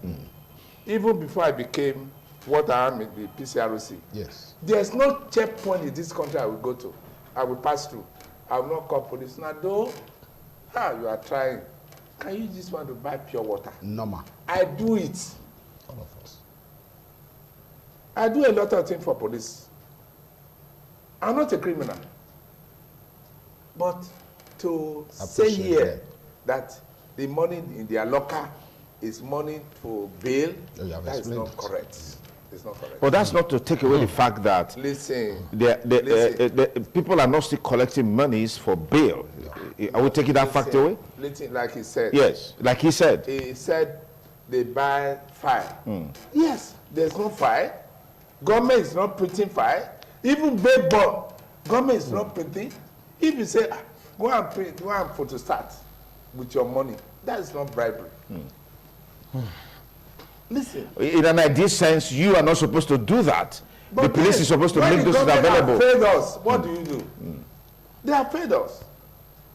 S13: Even before I became what I am in the PCROC,
S14: Yes.
S13: there's no checkpoint in this country I will go to. I will pass through. I will not call police. Now, though, you are trying. Can you just want to buy pure water?
S14: Normal.
S13: I do it.
S14: All of us.
S13: I do a lot of things for police. I'm not a criminal. But to say here that the money in their locker is money for bail, that is not correct. It's not correct.
S1: But that's not to take away the fact that
S13: listen,
S1: the people are not still collecting monies for bail. Are we taking that fact away?
S13: Listen, like he said.
S1: Yes, like he said.
S13: He said they buy file. Yes, there's no file. Government is not printing file. Even bail bond, government is not printing. If you say, go and print, go and photostat with your money, that is not bribery. Listen.
S1: In an ideal sense, you are not supposed to do that.
S13: But
S1: the police is supposed to make those available.
S13: They have failed us. What do you do? They have failed us.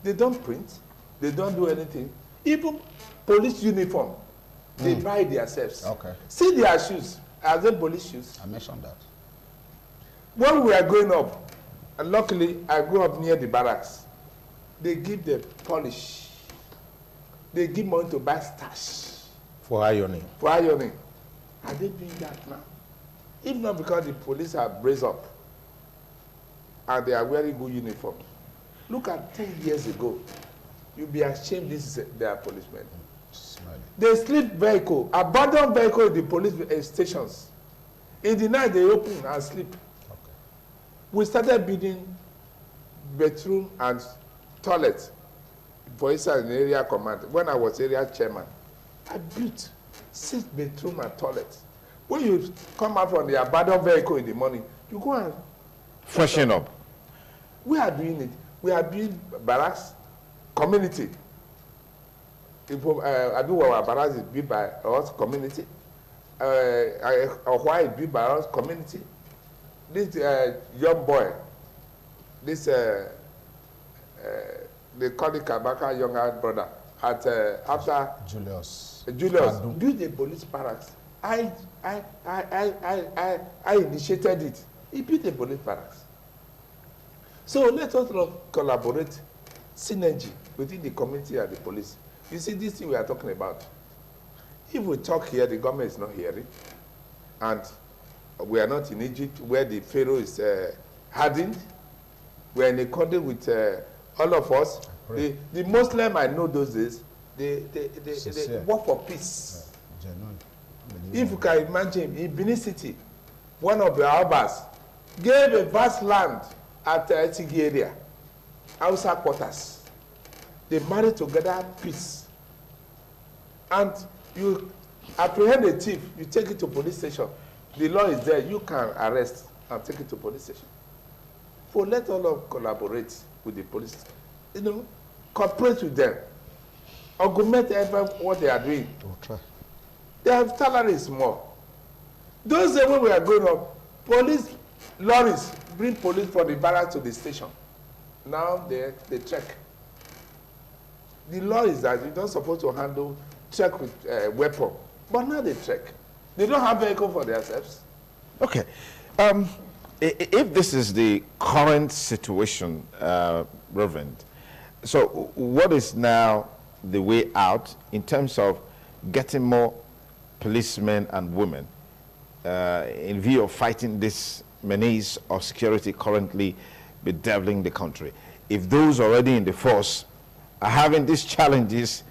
S13: They don't print. They don't do anything. Even police uniform, they buy themselves.
S14: Okay.
S13: See their shoes. Are they police shoes?
S14: I mentioned that.
S13: When we are growing up, and luckily I grew up near the barracks, they give the polish. They give money to buy stash.
S2: For ironing.
S13: For ironing. Are they doing that now? If not because the police are braced up and they are wearing good uniform. Look at 10 years ago. You'll be ashamed this is their policemen. They sleep vehicle, abandoned vehicle in the police stations. In the night they open and sleep.
S14: Okay.
S13: We started building bedroom and toilet for inside an area command. When I was area chairman, I built 6 bedroom and toilet. When you come out from the abandoned vehicle in the morning, you go and
S1: freshen up.
S13: We are doing it. We are doing barracks, community. If I do our barracks is built by us, community. Why is built by us, community. This young boy, this they call it Kabaka younger brother at after
S14: Julius
S13: built a police barracks. I initiated it. He built a police barracks. So let us collaborate, synergy within the community and the police. You see, this thing we are talking about. If we talk here, the government is not hearing, and we are not in Egypt where the Pharaoh is hardened. We are in a country with all of us. The Muslim I know those days, they work for peace. If you can imagine, in Benin City, one of the Albas gave a vast land at the Etigi area, outside quarters. They married together, peace. And you apprehend a thief, you take it to police station. The law is there, you can arrest and take it to police station. So let all of collaborate with the police. You know, cooperate with them. Augment what they are doing.
S14: Okay.
S13: Their salary is more. Those days when we are growing up, police lorries bring police from the barracks to the station. Now they check. The law is that you're not supposed to handle check with weapon But now they trek. They don't have vehicle for themselves.
S1: Okay. If this is the current situation, Reverend, so what is now the way out in terms of getting more policemen and women in view of fighting this menace of security currently bedeviling the country? If those already in the force are having these challenges,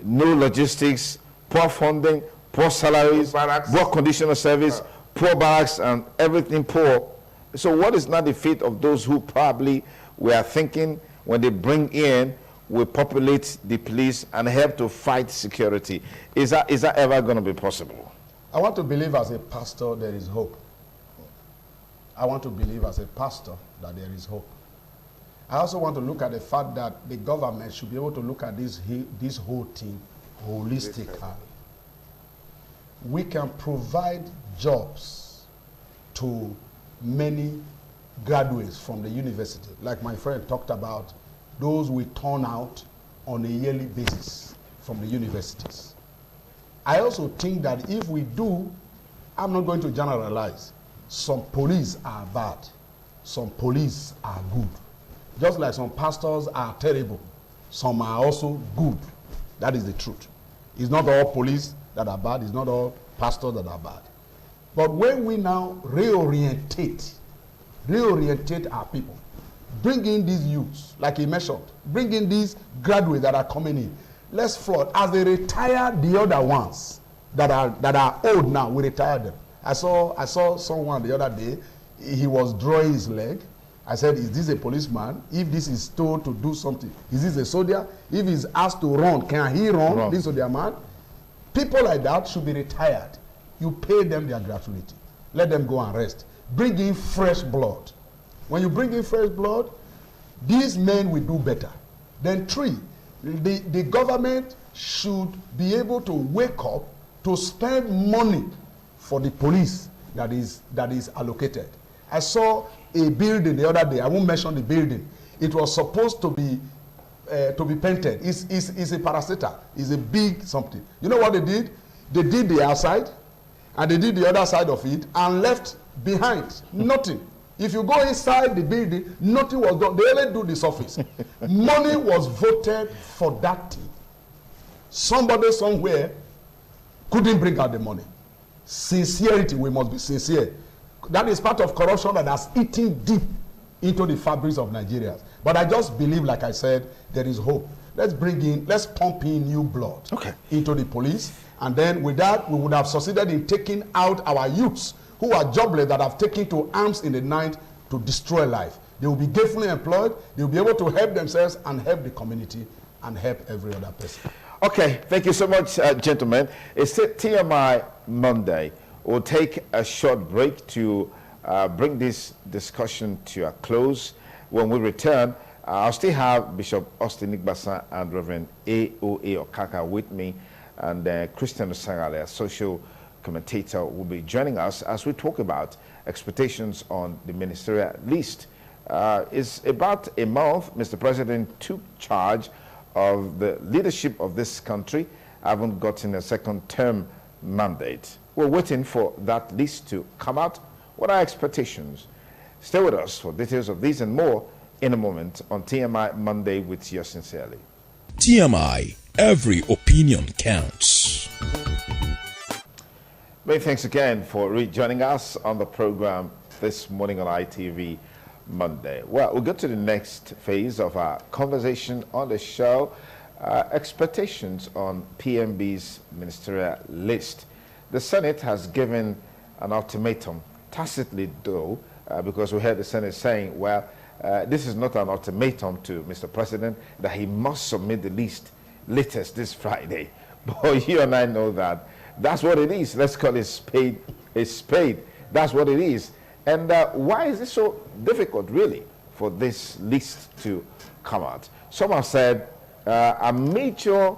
S1: no logistics, poor funding, poor salaries, poor condition of service, poor barracks, and everything poor. So what is not the fate of those who probably were thinking when they bring in, will populate the police and help to fight security? Is that ever going to be possible?
S14: I want to believe as a pastor there is hope. I want to believe as a pastor that there is hope. I also want to look at the fact that the government should be able to look at this whole thing holistically. We can provide jobs to many graduates from the university, like my friend talked about, those we turn out on a yearly basis from the universities. I also think that if we do, I'm not going to generalize, some police are bad, some police are good. Just like some pastors are terrible, some are also good. That is the truth. It's not all police that are bad, it's not all pastors that are bad. But when we now reorientate our people, bring in these youths, like he mentioned, bring in these graduates that are coming in. Let's flood. As they retire the other ones that are old now, we retire them. I saw someone the other day, he was drawing his leg. I said, is this a policeman? If this is told to do something, is this a soldier? If he's asked to run, can he run? This soldier man. People like that should be retired. You pay them their gratuity. Let them go and rest. Bring in fresh blood. When you bring in fresh blood, these men will do better. Then 3, the government should be able to wake up to spend money for the police that is allocated. I saw a building the other day. I won't mention the building. It was supposed to be painted. It's a parastatal. It's a big something. You know what they did? They did the outside, and they did the other side of it, and left behind nothing. If you go inside the building, nothing was done. They only do the surface. Money was voted for that thing. Somebody somewhere couldn't bring out the money. Sincerity, we must be sincere. That is part of corruption that has eaten deep into the fabrics of Nigeria. But I just believe, like I said, there is hope. Let's pump in new blood into the police. And then with that, we would have succeeded in taking out our youths who are jobless, that have taken to arms in the night to destroy life. They will be gainfully employed. They will be able to help themselves and help the community and help every other person.
S1: Okay, thank you so much, gentlemen. It's TMI Monday. We'll take a short break to bring this discussion to a close. When we return, I'll still have Bishop Austin Igbasa and Reverend A.O.A. Okaka with me, and Christian Osangale, a social commentator, will be joining us as we talk about expectations on the ministerial list. It's about a month Mr. President took charge of the leadership of this country. I haven't gotten a second term mandate. We're waiting for that list to come out. What are expectations? Stay with us for details of these and more in a moment on TMI Monday with yours sincerely.
S15: TMI, every opinion counts.
S1: Many thanks again for rejoining us on the program this morning on ITV Monday. Well, we'll get to the next phase of our conversation on the show. Expectations on PMB's ministerial list. The Senate has given an ultimatum, tacitly though, because we heard the Senate saying, well, this is not an ultimatum to Mr. President, that he must submit the list latest this Friday. But you and I know that that's what it is. Let's call it spade a spade. That's what it is. And why is it so difficult, really, for this list to come out? Some have said a major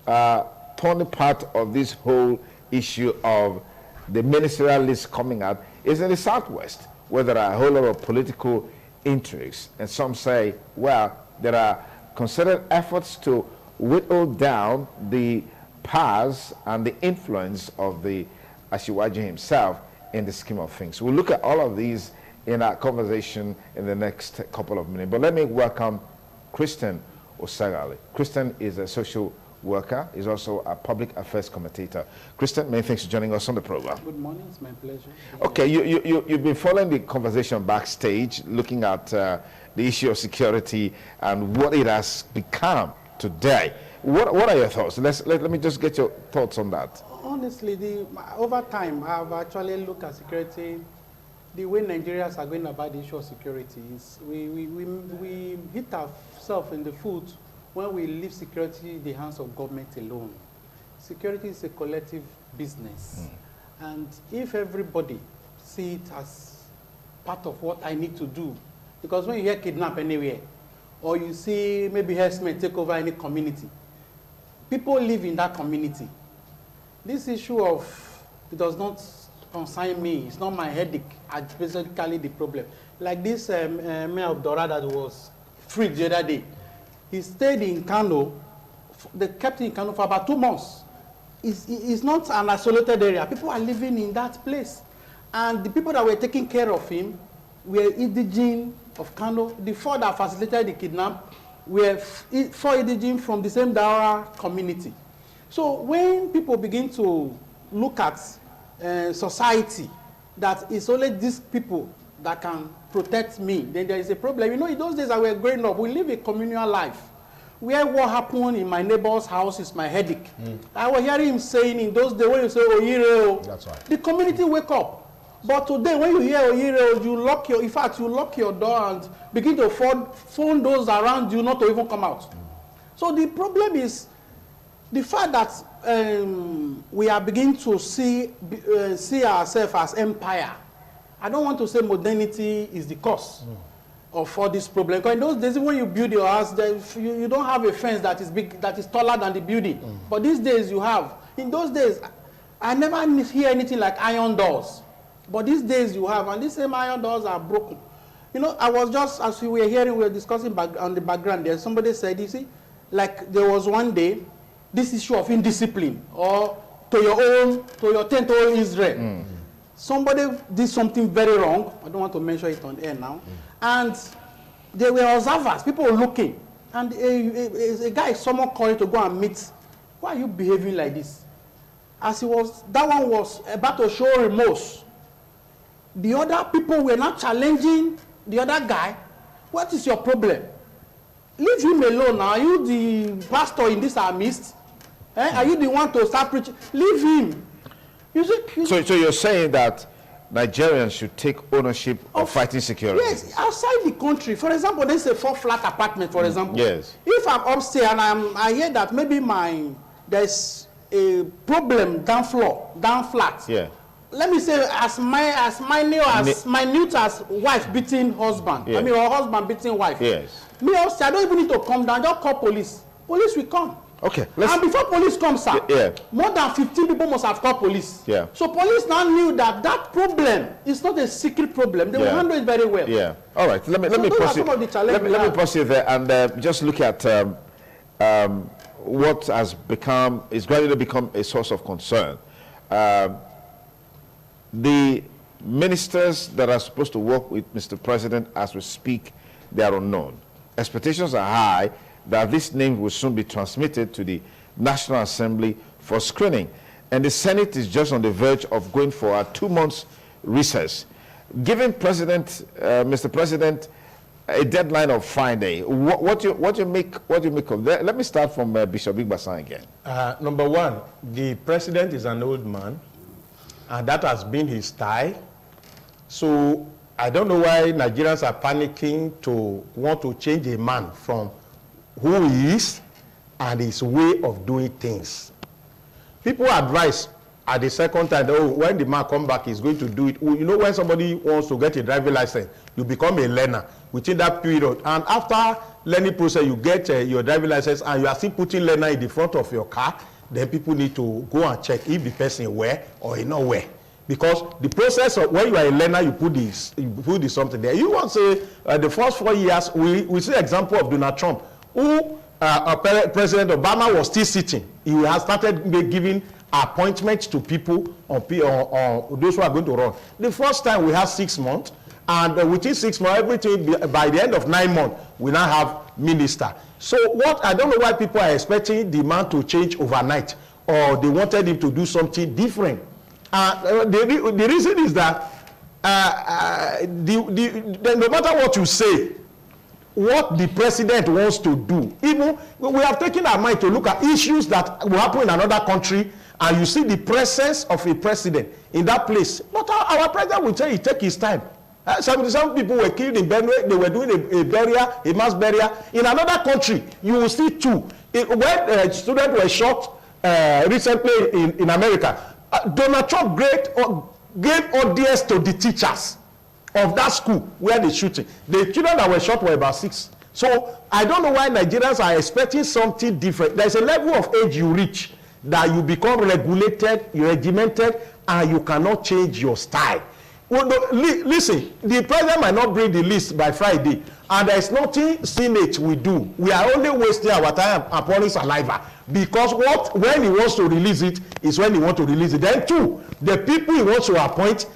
S1: turning part of this whole issue of the ministerial list coming out is in the Southwest, where there are a whole lot of political intrigues. And some say, well, there are concerted efforts to whittle down the powers and the influence of the Asiwaju himself in the scheme of things. We'll look at all of these in our conversation in the next couple of minutes. But let me welcome Christian Osagali. Christian is a social worker. He's also a public affairs commentator. Christian, many thanks for joining us on the program.
S16: Good morning. It's my pleasure.
S1: Okay, you've been following the conversation backstage, looking at the issue of security and what it has become today. What are your thoughts? Let me just get your thoughts on that.
S16: Honestly, over time, I've actually looked at security. The way Nigerians are going about the issue of security is we hit ourselves in the foot when we leave security in the hands of government alone. Security is a collective business. And if everybody see it as part of what I need to do, because when you hear kidnap anywhere, or you see maybe herdsmen take over any community, people live in that community. This issue of it does not concern me, it's not my headache, it's basically the problem. Like this mayor of Dora that was freed the other day. He stayed in Kano, they kept him in Kano for about 2 months. It's not an isolated area. People are living in that place. And the people that were taking care of him were indigenous of Kano. The four that facilitated the kidnap were four indigenous from the same Daura community. So when people begin to look at society, that it's only these people that can protect me, then there is a problem. You know, in those days I were growing up, we live a communal life where what happened in my neighbor's house is my headache. I was hearing him saying in those days when you say Oyireo, that's right, the community wake up. But today when you hear Oyireo, you lock your door and begin to phone those around you not to even come out. So the problem is the fact that we are beginning to see ourselves as empire. I don't want to say modernity is the cause of all this problem. Because in those days, when you build your house, you don't have a fence that is big, that is taller than the building. But these days you have. In those days, I never hear anything like iron doors. But these days you have, and these same iron doors are broken. You know, I was just, as we were hearing, we were discussing on the background there, somebody said, you see, like there was one day, this issue of indiscipline, or to your tent, all Israel. Somebody did something very wrong. I don't want to mention it on air now. And they were observers. People were looking. And a guy, someone called to go and meet. Why are you behaving like this? As that one was about to show remorse. The other people were not challenging the other guy. What is your problem? Leave him alone now. Are you the pastor in this our midst? Are you the one to start preaching? Leave him. So
S1: you're saying that Nigerians should take ownership of fighting security?
S16: Yes, outside the country. For example, there's a 4-flat apartment, for example.
S1: Yes.
S16: If I'm upstairs and I hear that maybe there's a problem down flat. Yeah. Let me say as minute as wife beating husband. Yeah. I mean, or husband beating wife. Yes. Me upstairs, I don't even need to come down. Just call police. Police will come.
S1: Okay.
S16: And before police come, sir, more than 15 people must have called police. Yeah. So police now knew that problem is not a secret problem. They will handle it very well. Yeah.
S1: All right. Let me pause you there and just look at what has gradually become a source of concern. The ministers that are supposed to work with Mr. President as we speak, they are unknown. Expectations are high that this name will soon be transmitted to the National Assembly for screening. And the Senate is just on the verge of going for a 2-month recess. Giving Mr. President, a deadline of Friday, what do you make of that? Let me start from Bishop Igbasan again.
S2: Number one, the president is an old man, and that has been his style. So I don't know why Nigerians are panicking to want to change a man from who he is and his way of doing things. People advise at the second time, when the man come back, he's going to do it. You know, when somebody wants to get a driving license, you become a learner within that period. And after learning process, you get your driving license and you are still putting learner in the front of your car, then people need to go and check if the person wear or he not wear. Because the process of when you are a learner, you put this something there. You want to say the first 4 years, we see example of Donald Trump, who President Obama was still sitting. he has started giving appointments to people on those who are going to run. The first time we had 6 months, and within 6 months, everything by the end of 9 months, we now have minister. So what I don't know why people are expecting the man to change overnight, or they wanted him to do something different. The reason is that no matter what you say, what the president wants to do, even we have taken our mind to look at issues that will happen in another country, and you see the presence of a president in that place. But our president will tell you, take his time. Some people were killed in Benue, they were doing a mass burial. In another country, you will see two. When students were shot recently in America, Donald Trump gave audience to the teachers of that school where they shooting. The children that were shot were about 6. So I don't know why Nigerians are expecting something different. There's a level of age you reach that you become regulated, regimented, and you cannot change your style. Well, no, listen, the president might not bring the list by Friday, and there is nothing Senate will do. We are only wasting our time upon his saliva, because when he wants to release it is when he wants to release it. Then two, the people he wants to appoint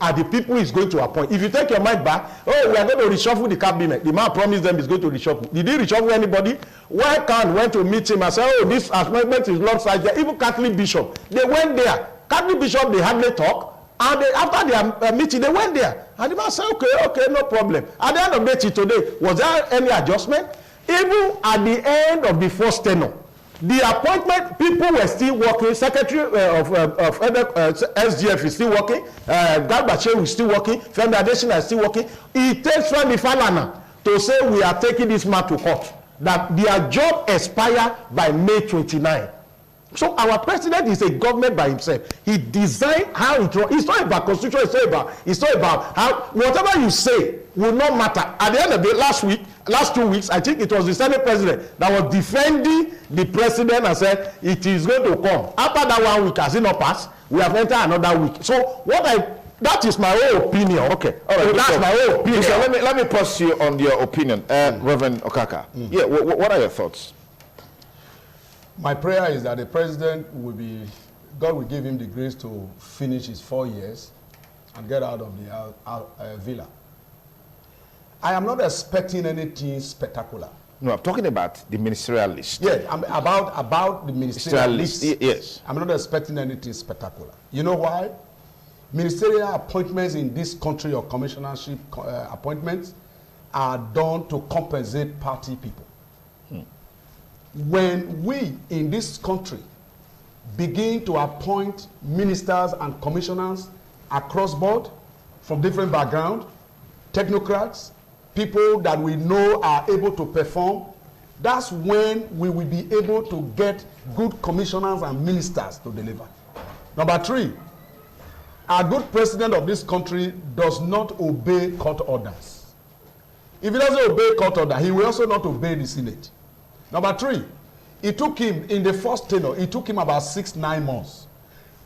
S2: are the people he's going to appoint. If you take your mind back, oh, we are going to reshuffle the cabinet. The man promised them he's going to reshuffle. Did he reshuffle anybody? Why can't went to meet him and say, oh, this appointment is lopsided? Even Catholic bishop, they went there. Catholic bishop, they hardly talk. And after their meeting, they went there. And the man said, okay, no problem. At the end of the day today, was there any adjustment? Even at the end of the first tenure, the appointment, people were still working. Secretary of SGF is still working. Garbachew is still working. Femi Adesina is still working. It takes Femi Falana to say we are taking this man to court, that their job expire by May 29. So our president is a government by himself. He designed how it runs. It's not about constitution. It's not about how whatever you say will not matter. At the end of the last 2 weeks, I think it was the Senate president that was defending the president and said it is going to come. After that 1 week, has it not passed? We have entered another week. So that is my own opinion. Okay, all right. So that's my own opinion.
S1: So let me pause you on your opinion, Reverend Okaka. Yeah, what are your thoughts?
S14: My prayer is that the president God will give him the grace to finish his 4 years and get out of the villa. I am not expecting anything spectacular.
S1: No, I'm talking about the ministerial list.
S14: Yeah, about the ministerial list.
S1: Yes.
S14: I'm not expecting anything spectacular. You know why? Ministerial appointments in this country, or commissionership appointments, are done to compensate party people. When we in this country begin to appoint ministers and commissioners across board from different backgrounds, technocrats, people that we know are able to perform, that's when we will be able to get good commissioners and ministers to deliver. Number 3, our good president of this country does not obey court orders. If he doesn't obey court order, he will also not obey the Senate. Number 3, it took him, in the first tenure, it took him about 6-9 months.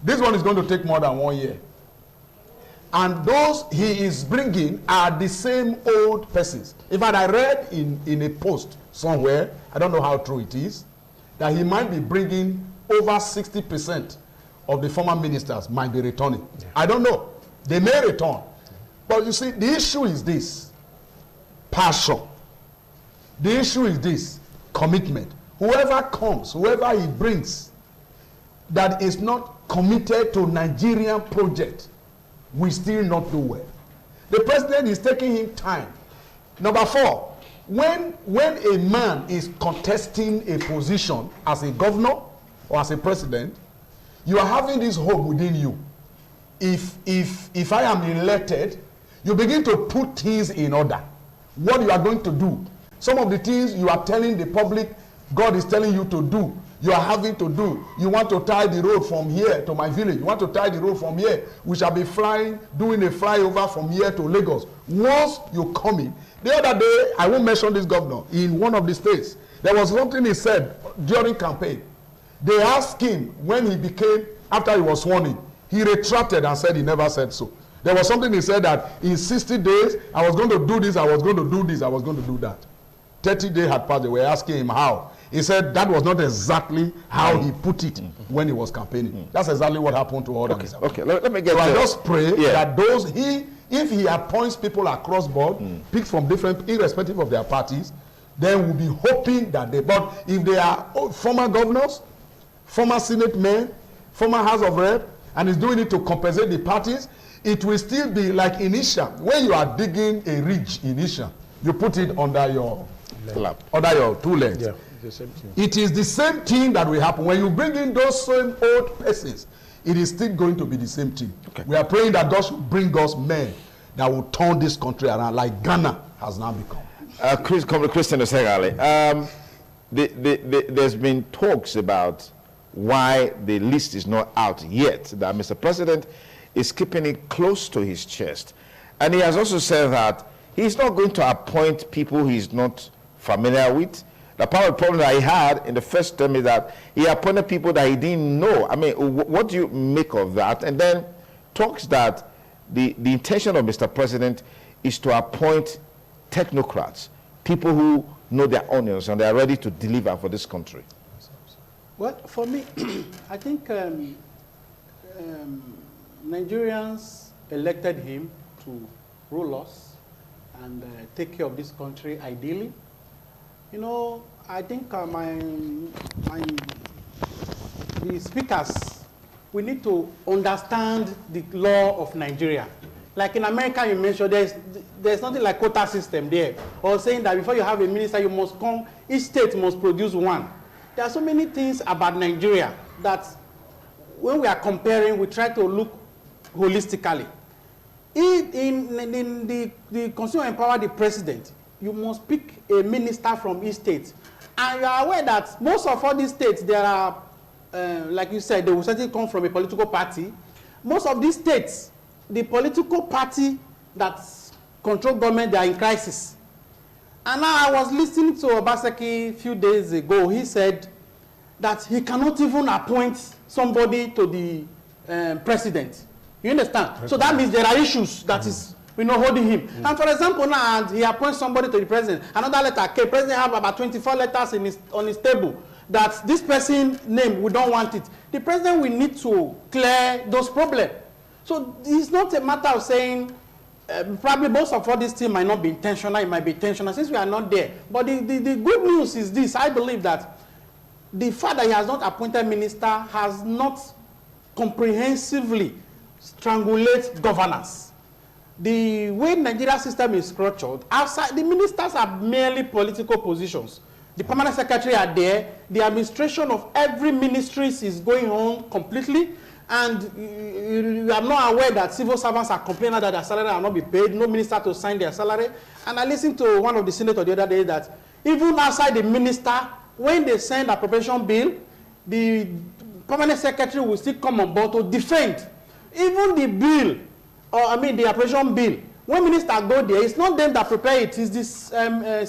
S14: This one is going to take more than 1 year. And those he is bringing are the same old persons. In fact, I read in a post somewhere, I don't know how true it is, that he might be bringing over 60% of the former ministers might be returning. Yeah. I don't know. They may return. But you see, the issue is this: passion. The issue is this: commitment. Whoever comes, whoever he brings, that is not committed to Nigerian project, will still not do well. The president is taking him time. Number 4, when a man is contesting a position as a governor or as a president, you are having this hope within you. If I am elected, you begin to put things in order. What you are going to do. Some of the things you are telling the public, God is telling you to do, you are having to do. You want to tie the road from here to my village. You want to tie the road from here. We shall be doing a flyover from here to Lagos. Once you come in. The other day, I won't mention this governor, in one of the states, there was something he said during campaign. They asked him when he became, after he was sworn in, he retracted and said he never said so. There was something he said that in 60 days, I was going to do this, I was going to do this, I was going to do that. 30 days had passed, they were asking him how. he said that was not exactly how he put it when he was campaigning. That's exactly what happened to others.
S1: Okay, let me get
S14: so I just pray that those, if he appoints people across board, picked from different, irrespective of their parties, then we'll be hoping that they, but if they are former governors, former Senate men, former House of Rep, and is doing it to compensate the parties, it will still be like initial. When you are digging a ridge initial, you put it under your lap, under your two legs.
S2: Yeah, the same thing.
S14: It is the same thing that will happen. When you bring in those same old persons, it is still going to be the same thing. Okay. We are praying that God should bring us men that will turn this country around like Ghana has now become.
S1: Christian Osegali, there's been talks about why the list is not out yet, that Mr. President is keeping it close to his chest. And he has also said that he's not going to appoint people he's not familiar with. The part of the problem that he had in the first term is that he appointed people that he didn't know. I mean, what do you make of that? And then talks that the intention of Mr. President is to appoint technocrats, people who know their onions and they are ready to deliver for this country.
S16: Well, for me, I think Nigerians elected him to rule us and take care of this country ideally. You know, I think the speakers, we need to understand the law of Nigeria. Like in America, you mentioned there's nothing like quota system there, or saying that before you have a minister, you must come, each state must produce one. There are so many things about Nigeria that when we are comparing, we try to look holistically. In the Constitution empower the president, you must pick a minister from each state. And you are aware that most of all these states, there are, like you said, they will certainly come from a political party. Most of these states, the political party that control government, they are in crisis. And now I was listening to Obaseki a few days ago. He said that he cannot even appoint somebody to the president. You understand? So that means there are issues that is, holding him. And for example, now he appoints somebody to the president. Another letter came. President have about 24 letters on his table that this person name, we don't want it. The president will need to clear those problems. So it's not a matter of saying, probably most of all these things might not be intentional, it might be intentional since we are not there. But the good news is this: I believe that the fact that he has not appointed minister has not comprehensively strangulated governance. The way Nigeria system is structured, outside the ministers are merely political positions. The permanent secretary are there. The administration of every ministry is going on completely. And you are not aware that civil servants are complaining that their salary are not be paid, no minister to sign their salary. And I listened to one of the senators the other day that even outside the minister, when they send appropriation bill, the permanent secretary will still come on board to defend. Even the bill, the appropriation bill, when minister go there, it's not them that prepare it, it's this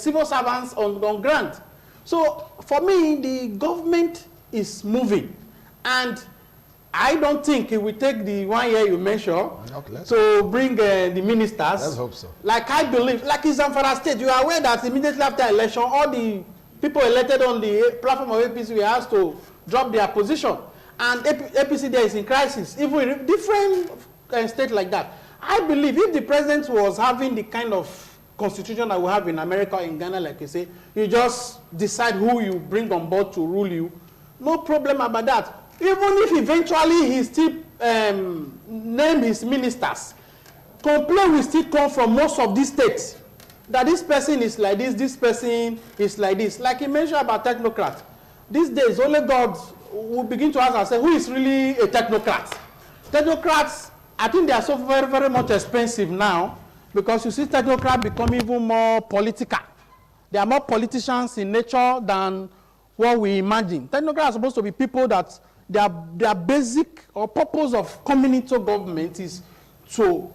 S16: civil servants on grant. So for me, the government is moving. And I don't think it will take the 1 year you mentioned to bring the ministers.
S14: Let's hope so.
S16: Like I believe, like in Zamfara State, you are aware that immediately after election, all the people elected on the platform of APC were asked to drop their position. And APC there is in crisis, even in different states like that. I believe if the president was having the kind of constitution that we have in America or in Ghana, like you say, you just decide who you bring on board to rule you. No problem about that. Even if eventually he still name his ministers, complaint will still come from most of these states that this person is like this person is like this. Like he mentioned about technocrats. These days, only God will begin to ask ourselves, who is really a technocrat? Technocrats, I think they are so very, very much expensive now because you see technocrats become even more political. They are more politicians in nature than what we imagine. Technocrats are supposed to be people that their basic or purpose of coming into government is to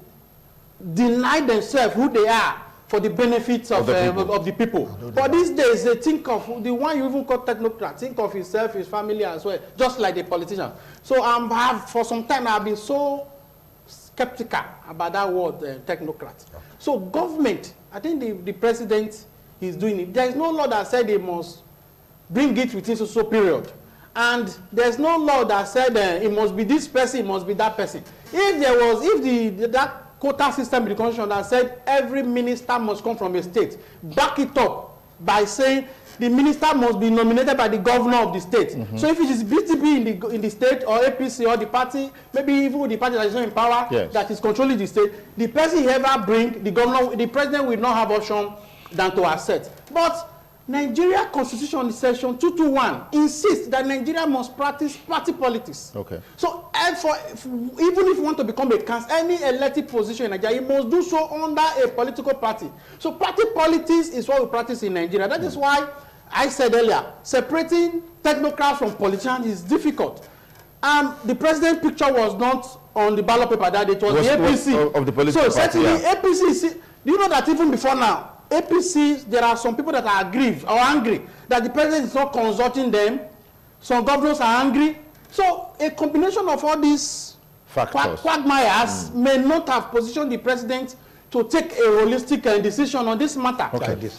S16: deny themselves who they are for the benefits of the people. But these days, they think of the one you even call technocrat, think of himself, his family as well, just like the politician. So for some time, I've been so skeptical about that word, technocrat. So government, I think the president is doing it. There is no law that said they must bring it within so period. And there's no law that said it must be this person, it must be that person. If there was, if that quota system in the constitution that said every minister must come from a state, back it up by saying the minister must be nominated by the governor of the state. So if it is BTP in the state or APC or the party, maybe even with the party that is not in power, that is controlling the state, the person he ever bring, the president will not have option than to accept. But Nigeria Constitution in section 221 insists that Nigeria must practice party politics.
S1: Okay.
S16: So even if you want to become a council, any elected position in Nigeria, you must do so under a political party. So party politics is what we practice in Nigeria. That is why I said earlier, separating technocrats from politicians is difficult. The president picture was not on the ballot paper that it was the APC.
S1: Of the political
S16: so
S1: party,
S16: certainly APC, do you know that even before now, APC, there are some people that are aggrieved or angry that the president is not consulting them. Some governors are angry. So a combination of all these quagmires may not have positioned the president to take a holistic decision on this matter.
S1: Okay.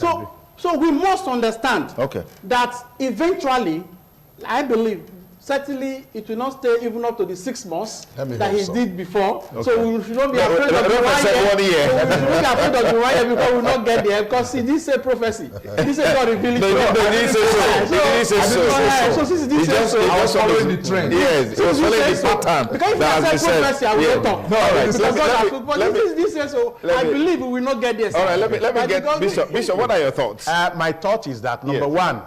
S16: So we must understand that eventually, I believe, certainly it will not stay even up to the 6 months that he did before. So we should not be afraid of the 1 year. So we should not be afraid of the 1 year because we will not get there. Because see, this is a prophecy. This is not revealing.
S1: No, he didn't say so.
S16: So since this is so,
S1: I was following the trend. Yes, it was following the pattern.
S16: Because if I say prophecy, I will not talk. No, all right. But this is so. I believe we will not get there.
S1: All right, let me get Bishop. What are your thoughts?
S2: My thought is that number one,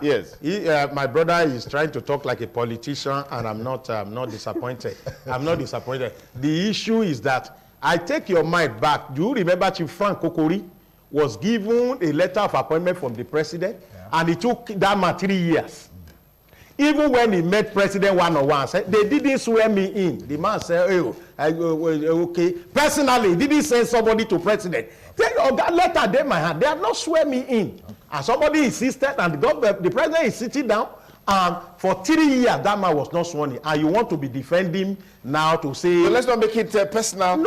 S2: my brother is trying to talk like a politician, and I'm not disappointed. I'm not disappointed. The issue is that I take your mind back. Do you remember Chief Frank Kokori was given a letter of appointment from the president, and it took that man 3 years. Even when he met president one-on-one, said, they didn't swear me in. The man said, okay. Personally, he didn't send somebody to president. That letter they might have, they have not swear me in. And somebody insisted, and the president is sitting down, and for 3 years, that man was not sworn in. And you want to be defending now to say...
S1: So let's not make it personal.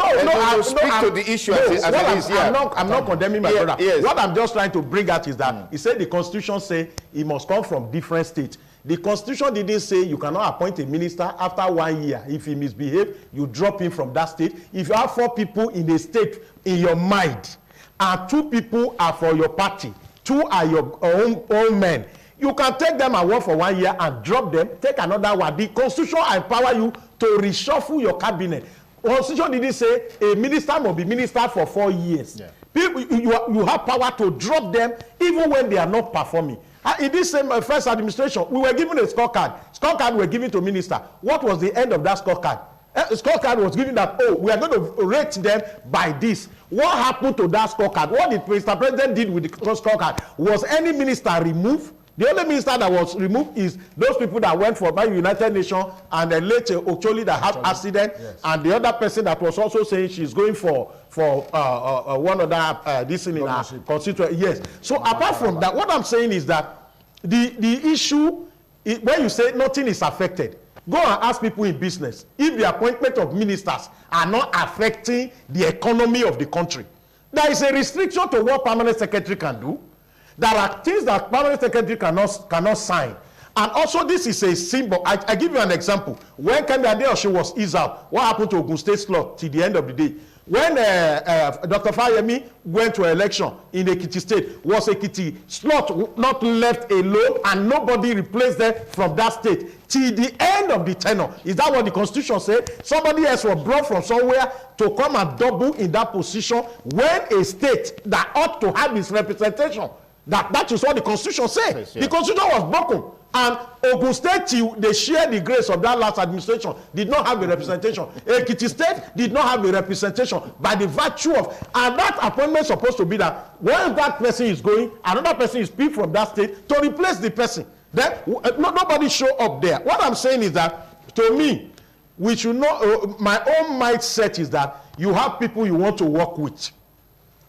S1: Speak to the issue as it is.
S2: I'm not condemning my brother. Yes. What I'm just trying to bring at is that he said the constitution say he must come from different states. The constitution didn't say you cannot appoint a minister after 1 year. If he misbehaves, you drop him from that state. If you have 4 people in a state in your mind, and 2 people are for your party, 2 are your own men, you can take them and work for 1 year and drop them, take another one. The constitution empower you to reshuffle your cabinet. The constitution didn't say a minister must be minister for 4 years. Yeah. People, you have power to drop them even when they are not performing. In this same first administration, we were given a scorecard. Scorecard were given to minister. What was the end of that scorecard? Scorecard was given that, we are going to rate them by this. What happened to that scorecard? What did Mr. President did with the scorecard? Was any minister removed? The only minister that was removed is those people that went for the United Nations, and then later Ocholi that had accident, and the other person that was also saying she's going for one other this in her constituency. Yes. So apart from that, what I'm saying is that the issue, when you say nothing is affected, go and ask people in business if the appointment of ministers are not affecting the economy of the country. There is a restriction to what permanent secretary can do. There are things that permanent secretary cannot sign. And also this is a symbol. I give you an example. When Kemi Adeosun was eased out, what happened to Ogun State slot till the end of the day? When Dr. Fayemi went to election in Ekiti State, was Ekiti slot not left alone and nobody replaced them from that state till the end of the tenure? Is that what the constitution said? Somebody else was brought from somewhere to come and double in that position when a state that ought to have its representation. That is what the constitution said. Yes, yeah. The constitution was broken, and Ogun State, they shared the grace of that last administration, did not have a representation. Ekiti State did not have a representation by the virtue of, and that appointment is supposed to be that when that person is going, another person is picked from that state to replace the person. Then nobody show up there. What I'm saying is that, to me, we should not, my own mindset is that you have people you want to work with.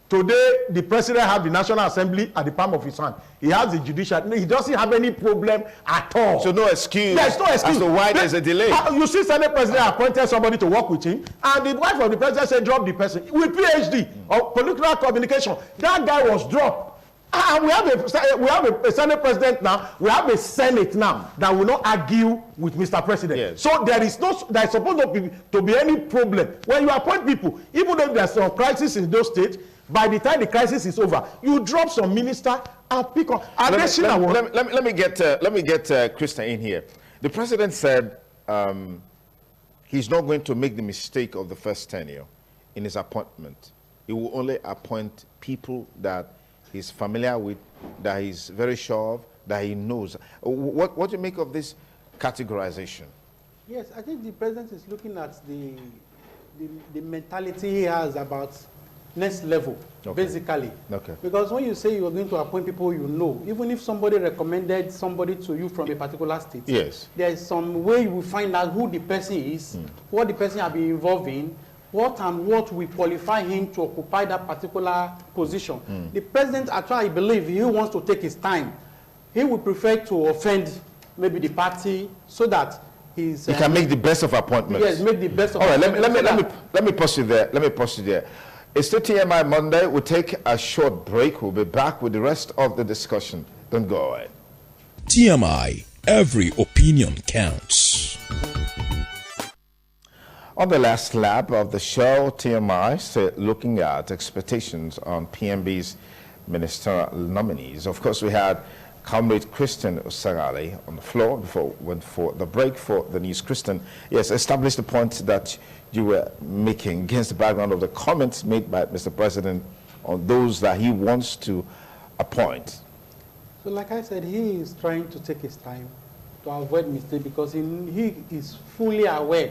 S2: Today, the president has the National Assembly at the palm of his hand. He has the judiciary. He doesn't have any problem at all.
S1: So no excuse.
S2: There's no excuse.
S1: As to why there's a delay.
S2: You see, Senate president appointed somebody to work with him, and the wife of the president said, drop the person. With PhD or political communication, that guy was dropped. We have a Senate president now. We have a Senate now that will not argue with Mr. President.
S1: Yes.
S2: So there is supposed to be any problem when you appoint people, even though there's some crisis in those states. By the time the crisis is over, you drop some minister and pick on.
S1: Let me get Christian in here. The president said he's not going to make the mistake of the first tenure in his appointment. He will only appoint people that he's familiar with, that he's very sure of, that he knows. What do you make of this categorization?
S16: Yes, I think the president is looking at the mentality he has about next level, basically.
S1: Okay.
S16: Because when you say you are going to appoint people you know, even if somebody recommended somebody to you from a particular state,
S1: yes,
S16: there is some way you will find out who the person is, what the person has been involved in, what will qualify him to occupy that particular position. The president, actually, I believe, he wants to take his time. He would prefer to offend maybe the party so that he
S1: can make the best of appointments.
S16: Yes, make the best of
S1: appointments. All right, let me pause you there. It's the TMI Monday. We'll take a short break. We'll be back with the rest of the discussion. Don't go away.
S15: TMI, every opinion counts.
S1: On the last lap of the show, TMI looking at expectations on PMB's ministerial nominees. Of course, we had Comrade Christian Osagale on the floor before we went for the break for the news. Christian, yes, established the point that you were making against the background of the comments made by Mr. President on those that he wants to appoint.
S16: So like I said, he is trying to take his time to avoid mistake because he is fully aware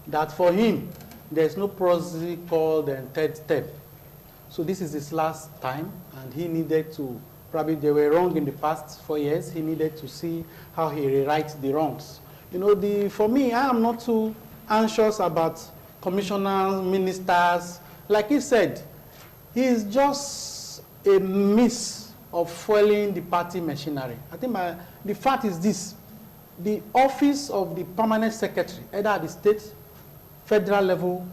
S16: that for him, there's no process called the third step. So this is his last time, and he needed to, probably they were wrong in the past 4 years, he needed to see how he rewrites the wrongs. You know, for me, I am not too anxious about commissioners, ministers. Like he said, he is just a miss of fueling the party machinery. I think the fact is this: the office of the permanent secretary, either at the state, federal level,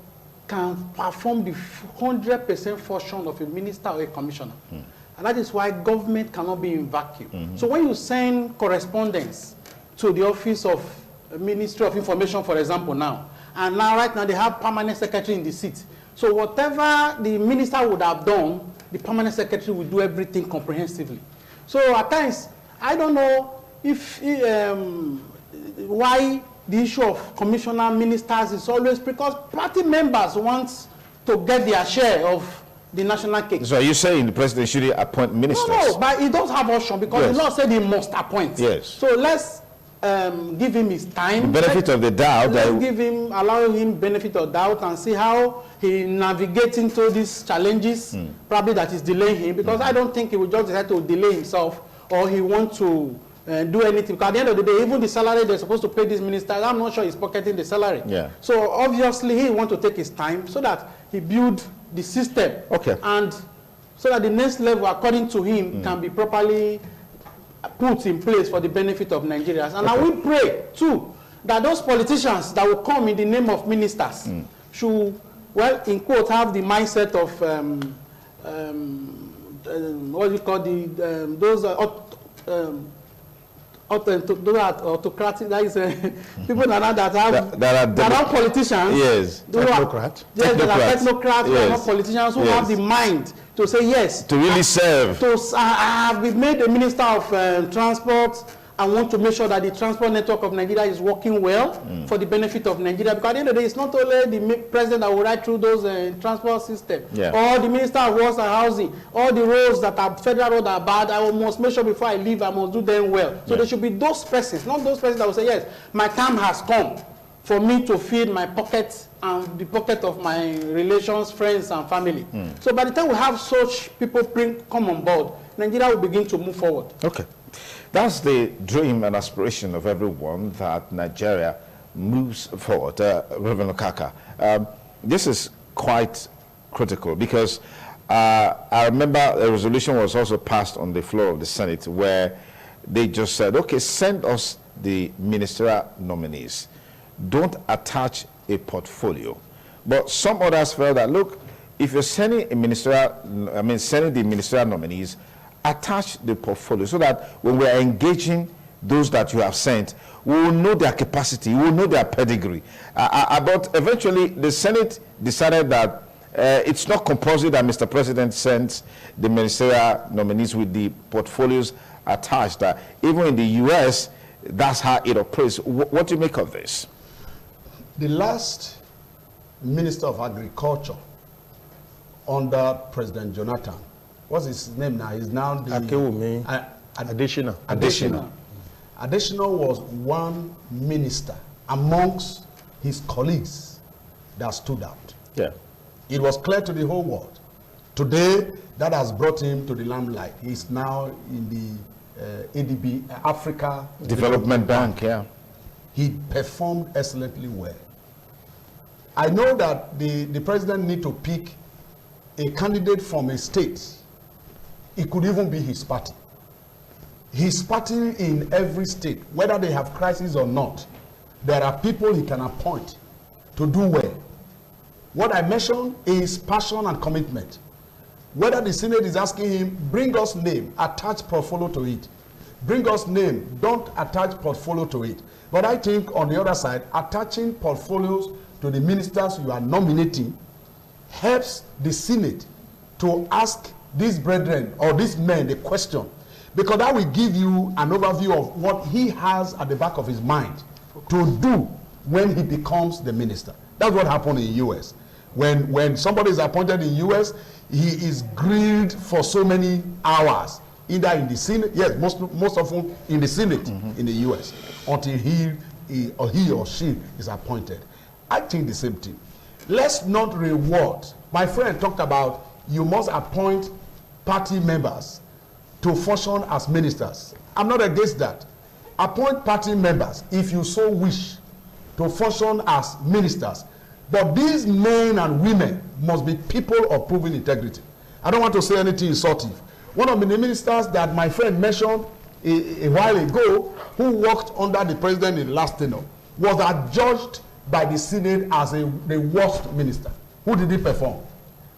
S16: can perform the 100% function of a minister or a commissioner. And that is why government cannot be in vacuum. So when you send correspondence to the office of Ministry of Information, for example, now, and now right now they have permanent secretary in the seat. So whatever the minister would have done, the permanent secretary will do everything comprehensively. So at times, I don't know if why the issue of commissioner ministers is always because party members want to get their share of the national cake.
S1: So are you saying the president should appoint ministers?
S16: No, but he does have option because the law said he must appoint.
S1: Yes.
S16: So let's give him his time.
S1: The benefit of the doubt.
S16: Let's allow him benefit of doubt and see how he navigates into these challenges, probably that is delaying him, because I don't think he will just decide to delay himself or he wants to do anything. Because at the end of the day, even the salary they're supposed to pay these ministers, I'm not sure he's pocketing the salary.
S1: Yeah.
S16: So obviously he wants to take his time so that he build the system.
S1: Okay.
S16: And so that the next level, according to him, can be properly put in place for the benefit of Nigerians. And I will pray, too, that those politicians that will come in the name of ministers should, well, in quote, have the mindset of, what do you call those autocratic, that is people that are politicians.
S1: Yes.
S2: Technocrats.
S16: Yes, that are technocrats, yes. Not politicians who have the mind to say yes.
S1: To really serve.
S16: I have been made a minister of transport. I want to make sure that the transport network of Nigeria is working well for the benefit of Nigeria. Because at the end of the day, it's not only the president that will ride through those transport systems, or the minister of works and housing, all the roads that are federal roads are bad. I must make sure before I leave, I must do them well. So there should be those persons, not those persons that will say, yes, my time has come for me to feed my pocket and the pocket of my relations, friends, and family. So by the time we have such people come on board, Nigeria will begin to move forward.
S1: Okay. That's the dream and aspiration of everyone, that Nigeria moves forward. Reverend Okaka, this is quite critical because I remember a resolution was also passed on the floor of the Senate where they just said, okay, send us the ministerial nominees. Don't attach a portfolio. But some others felt that, look, if you're sending a ministerial, sending the ministerial nominees, attach the portfolio so that when we are engaging those that you have sent, we will know their capacity, we will know their pedigree. But eventually, the Senate decided that it's not compulsory that Mr. President sends the ministerial nominees with the portfolios attached. Even in the U.S., that's how it operates. What do you make of this?
S14: The last Minister of Agriculture under President Jonathan, what's his name now? He's now the...
S2: Additional.
S14: Additional was one minister amongst his colleagues that stood out.
S2: Yeah.
S14: It was clear to the whole world. Today, that has brought him to the limelight. He's now in the ADB, Africa
S1: Development Bank, yeah.
S14: He performed excellently well. I know that the president need to pick a candidate from a state. It could even be his party. His party in every state, whether they have crisis or not, there are people he can appoint to do well. What I mentioned is passion and commitment. Whether the Senate is asking him, bring us name, attach portfolio to it. Bring us name, don't attach portfolio to it. But I think on the other side, attaching portfolios to the ministers you are nominating helps the Senate to ask these brethren or these men the question, because that will give you an overview of what he has at the back of his mind to do when he becomes the minister. That's what happened in the U.S. When somebody is appointed in the U.S., he is grilled for so many hours, either in the Senate, yes, most often in the Senate in the U.S., until he or she is appointed. I think the same thing. Let's not reward. My friend talked about you must appoint party members to function as ministers. I'm not against that. Appoint party members, if you so wish, to function as ministers. But these men and women must be people of proven integrity. I don't want to say anything insultive. One of the ministers that my friend mentioned a while ago, who worked under the president in the last tenure, was adjudged by the Senate as the worst minister. Who did he perform?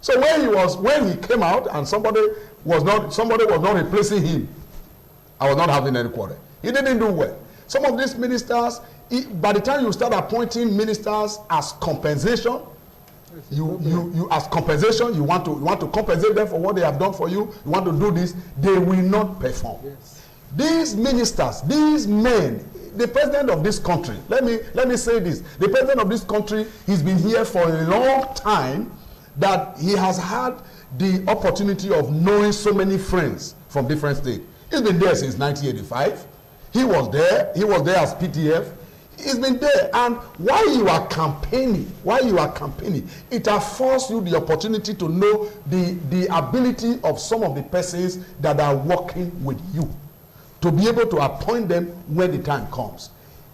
S14: So when he came out and somebody was not replacing him, I was not having any quarrel. He didn't do well. Some of these ministers, by the time you start appointing ministers as compensation, you want to compensate them for what they have done for you. You want to do this, they will not perform. Yes. These ministers, these men, the president of this country, let me say this, the president of this country, he's been here for a long time, that he has had the opportunity of knowing so many friends from different states. He's been there since 1985. He was there as PTF. He's been there. And while you are campaigning, it affords you the opportunity to know the ability of some of the persons that are working with you, to be able to appoint them when the time comes.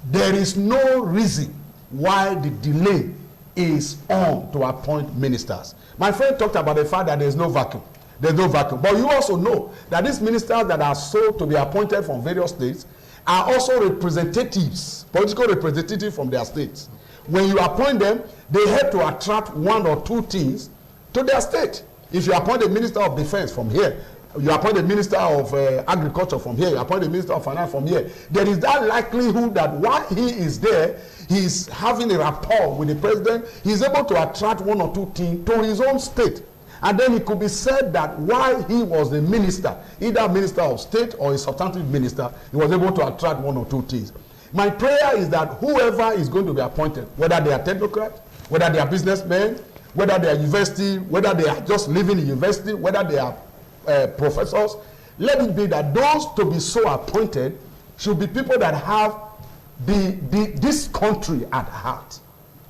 S14: There is no reason why the delay is on to appoint ministers. My friend talked about the fact that there's no vacuum. There's no vacuum. But you also know that these ministers that are sought to be appointed from various states are also representatives, political representatives from their states. When you appoint them, they have to attract one or two things to their state. If you appoint a minister of defense from here, you appoint a minister of agriculture from here, you appoint a minister of finance from here, there is that likelihood that while he is there, he is having a rapport with the president, he is able to attract one or two things to his own state. And then it could be said that while he was the minister, either minister of state or a substantive minister, he was able to attract one or two things. My prayer is that whoever is going to be appointed, whether they are technocrats, whether they are businessmen, whether they are university, whether they are just living in university, whether they are professors, let it be that those to be so appointed should be people that have this country at heart.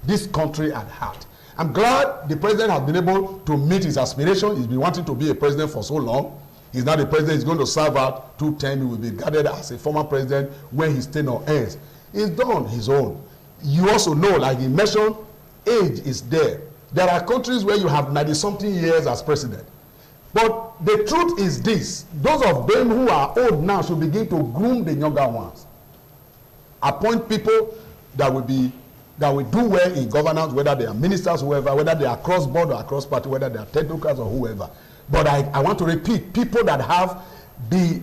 S14: This country at heart. I'm glad the president has been able to meet his aspiration. He's been wanting to be a president for so long. He's now the president. He's going to serve out 2 terms. He will be regarded as a former president when his tenure ends. He's done his own. You also know, like he mentioned, age is there. There are countries where you have 90-something years as president. But the truth is this: those of them who are old now should begin to groom the younger ones. Appoint people that will do well in governance, whether they are ministers, whoever, whether they are cross-board or across-party, whether they are technocrats or whoever. But I want to repeat, people that have this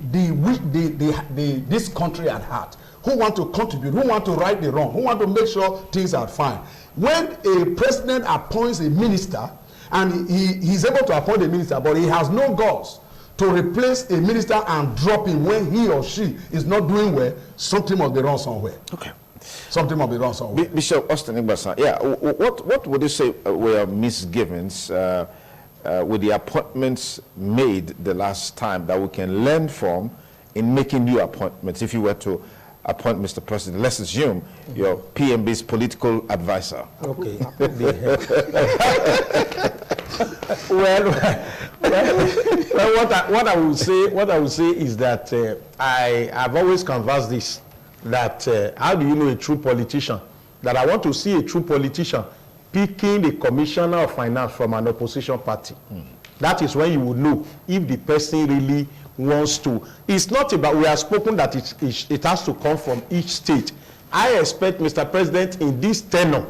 S14: country at heart, who want to contribute, who want to right the wrong, who want to make sure things are fine. When a president appoints a minister, and he's able to appoint a minister, but he has no guts to replace a minister and drop him when he or she is not doing well, something must be wrong somewhere.
S1: Okay.
S14: Something must be wrong somewhere.
S1: Bishop Austin Igbasa, yeah, what would you say were misgivings with the appointments made the last time that we can learn from in making new appointments? If you were to appoint Mr. President, let's assume your PMB's political advisor.
S2: Okay. well, what I will say is that I've always canvassed this, that how do you know a true politician? That I want to see a true politician picking the commissioner of finance from an opposition party. That is when you will know if the person really wants to. It's not about, we have spoken that it has to come from each state. I expect Mr. President in this tenure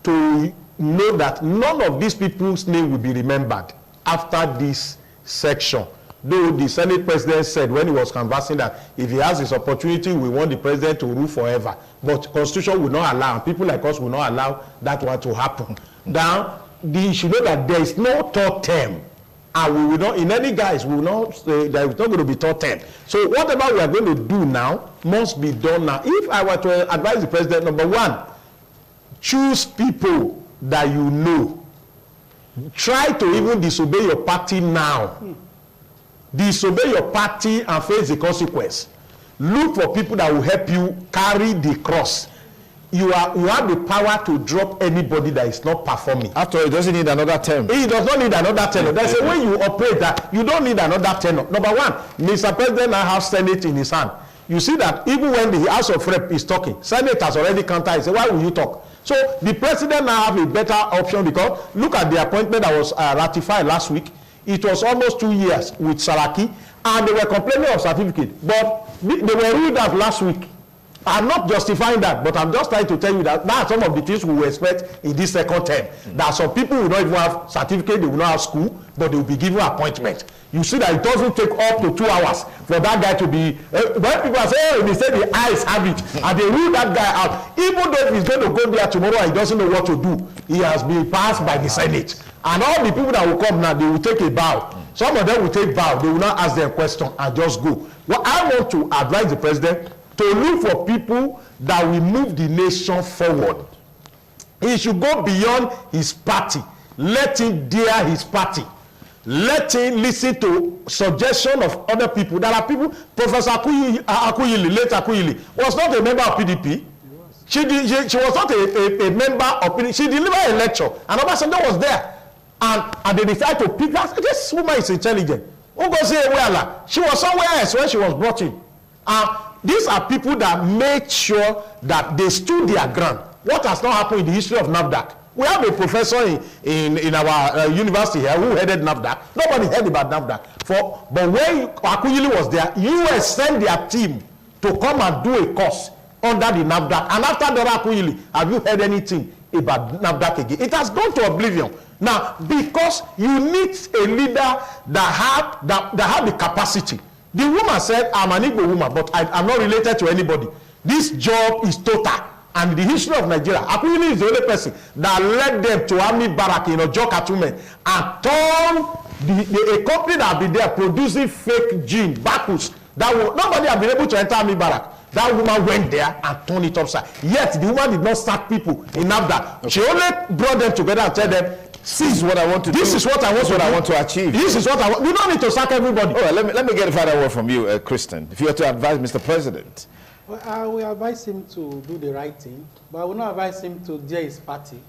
S2: to know that none of these people's name will be remembered after this section. Though the Senate President said when he was canvassing that if he has his opportunity, we want the president to rule forever. But Constitution will not allow, and people like us will not allow that one to happen. Now, you should know that there is no third term. And we will not, in any guise, we will not say there is not going to be third term. So whatever we are going to do now must be done now. If I were to advise the president, number one, choose people that you know. Try to even disobey your party now. Disobey your party and face the consequence. Look for people that will help you carry the cross. You have the power to drop anybody that is not performing.
S1: After all, it doesn't need another term.
S2: He does not need another tenor. There's a way you operate that you don't need another tenor. Number one, Mr. President now has Senate in his hand. You see that even when the House of Rep is talking, Senate has already countered. He said, why will you talk? So the president now have a better option, because look at the appointment that was ratified last week. It was almost 2 years with Saraki, and they were complaining of certificate. But they were ruled out last week. I'm not justifying that, but I'm just trying to tell you that now some of the things we will expect in this second term. That some people will not even have certificate, they will not have school, but they will be given appointment. You see that it doesn't take up to 2 hours for that guy to be. When people say, oh, they say the eyes have it, and they rule that guy out. Even though if he's going to go there tomorrow and he doesn't know what to do, he has been passed by the Senate. And all the people that will come now, they will take a bow. Some of them will take bow, they will not ask them question and just go. Well, I want to advise the president to look for people that will move the nation forward. He should go beyond his party. Let him dare his party. Let him listen to suggestion of other people. There are people, Professor Akuyili, late Akuyili, was not a member of PDP. She was not a member of PDP. She delivered a lecture, and Obasanjo was there. And they decided to pick that. This woman is intelligent. She was somewhere else when she was brought in. These are people that made sure that they stood their ground. What has not happened in the history of NAFDAC? We have a professor in our university here who headed NAFDAC. Nobody heard about NAFDAC. But when Akuyili was there, US sent their team to come and do a course under the NAFDAC. And after the Akuyili, have you heard anything about NAFDAC again? It has gone to oblivion. Now, because you need a leader that have the capacity. The woman said, I'm an Igbo woman, but I'm not related to anybody. This job is total. And the history of Nigeria, Akuyili is the only person that led them to army barrack in Ojo Katume and turned a company that had been there producing fake gin, Bacchus, nobody had been able to enter army barrack. That woman went there and turned it upside. Yet the woman did not sack people in NAFDAC. Okay. She only brought them together and told them,
S1: this is what I want to do.
S2: This is what I want to
S1: achieve.
S2: This is what I want. We don't need to sack everybody.
S1: All right, let me get a final word from you, Kristen. If you were to advise Mr. President.
S16: Well, I will advise him to do the right thing, but I will not advise him to dare his party,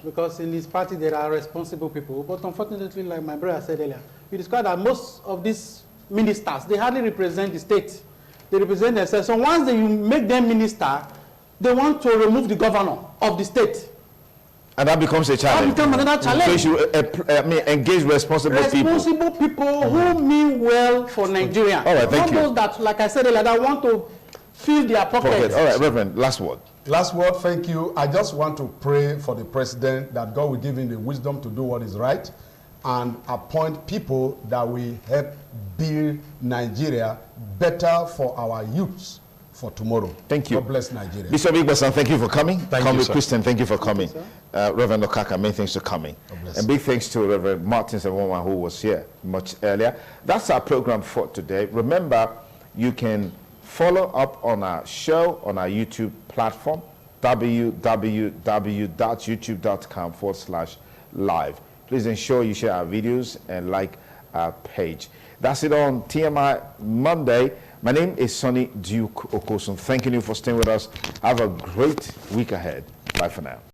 S16: because in his party there are responsible people. But unfortunately, like my brother said earlier, you described that most of these ministers, they hardly represent the state. They represent themselves. So once you make them minister, they want to remove the governor of the state.
S1: And that becomes a challenge.
S16: That becomes another challenge.
S1: So you engage responsible people.
S16: Responsible people who mean well for Nigeria.
S1: All right, thank you.
S16: Not those that, like I said earlier, that want to fill their pockets.
S1: All right, Reverend, last word.
S14: Last word, thank you. I just want to pray for the president that God will give him the wisdom to do what is right. and appoint people that will help build Nigeria better for our youths for tomorrow.
S1: Thank you.
S14: God bless Nigeria.
S1: Bishop Igbasan, thank you for coming.
S2: Thank you, sir.
S1: Christian, thank you for coming. Reverend Okaka, many thanks for coming. And big thanks to Reverend Martin Sawoma, who was here much earlier. That's our program for today. Remember, you can follow up on our show on our YouTube platform, www.youtube.com/live. Please ensure you share our videos and like our page. That's it on TMI Monday. My name is Sonny Duke Okosun. Thanking you for staying with us. Have a great week ahead. Bye for now.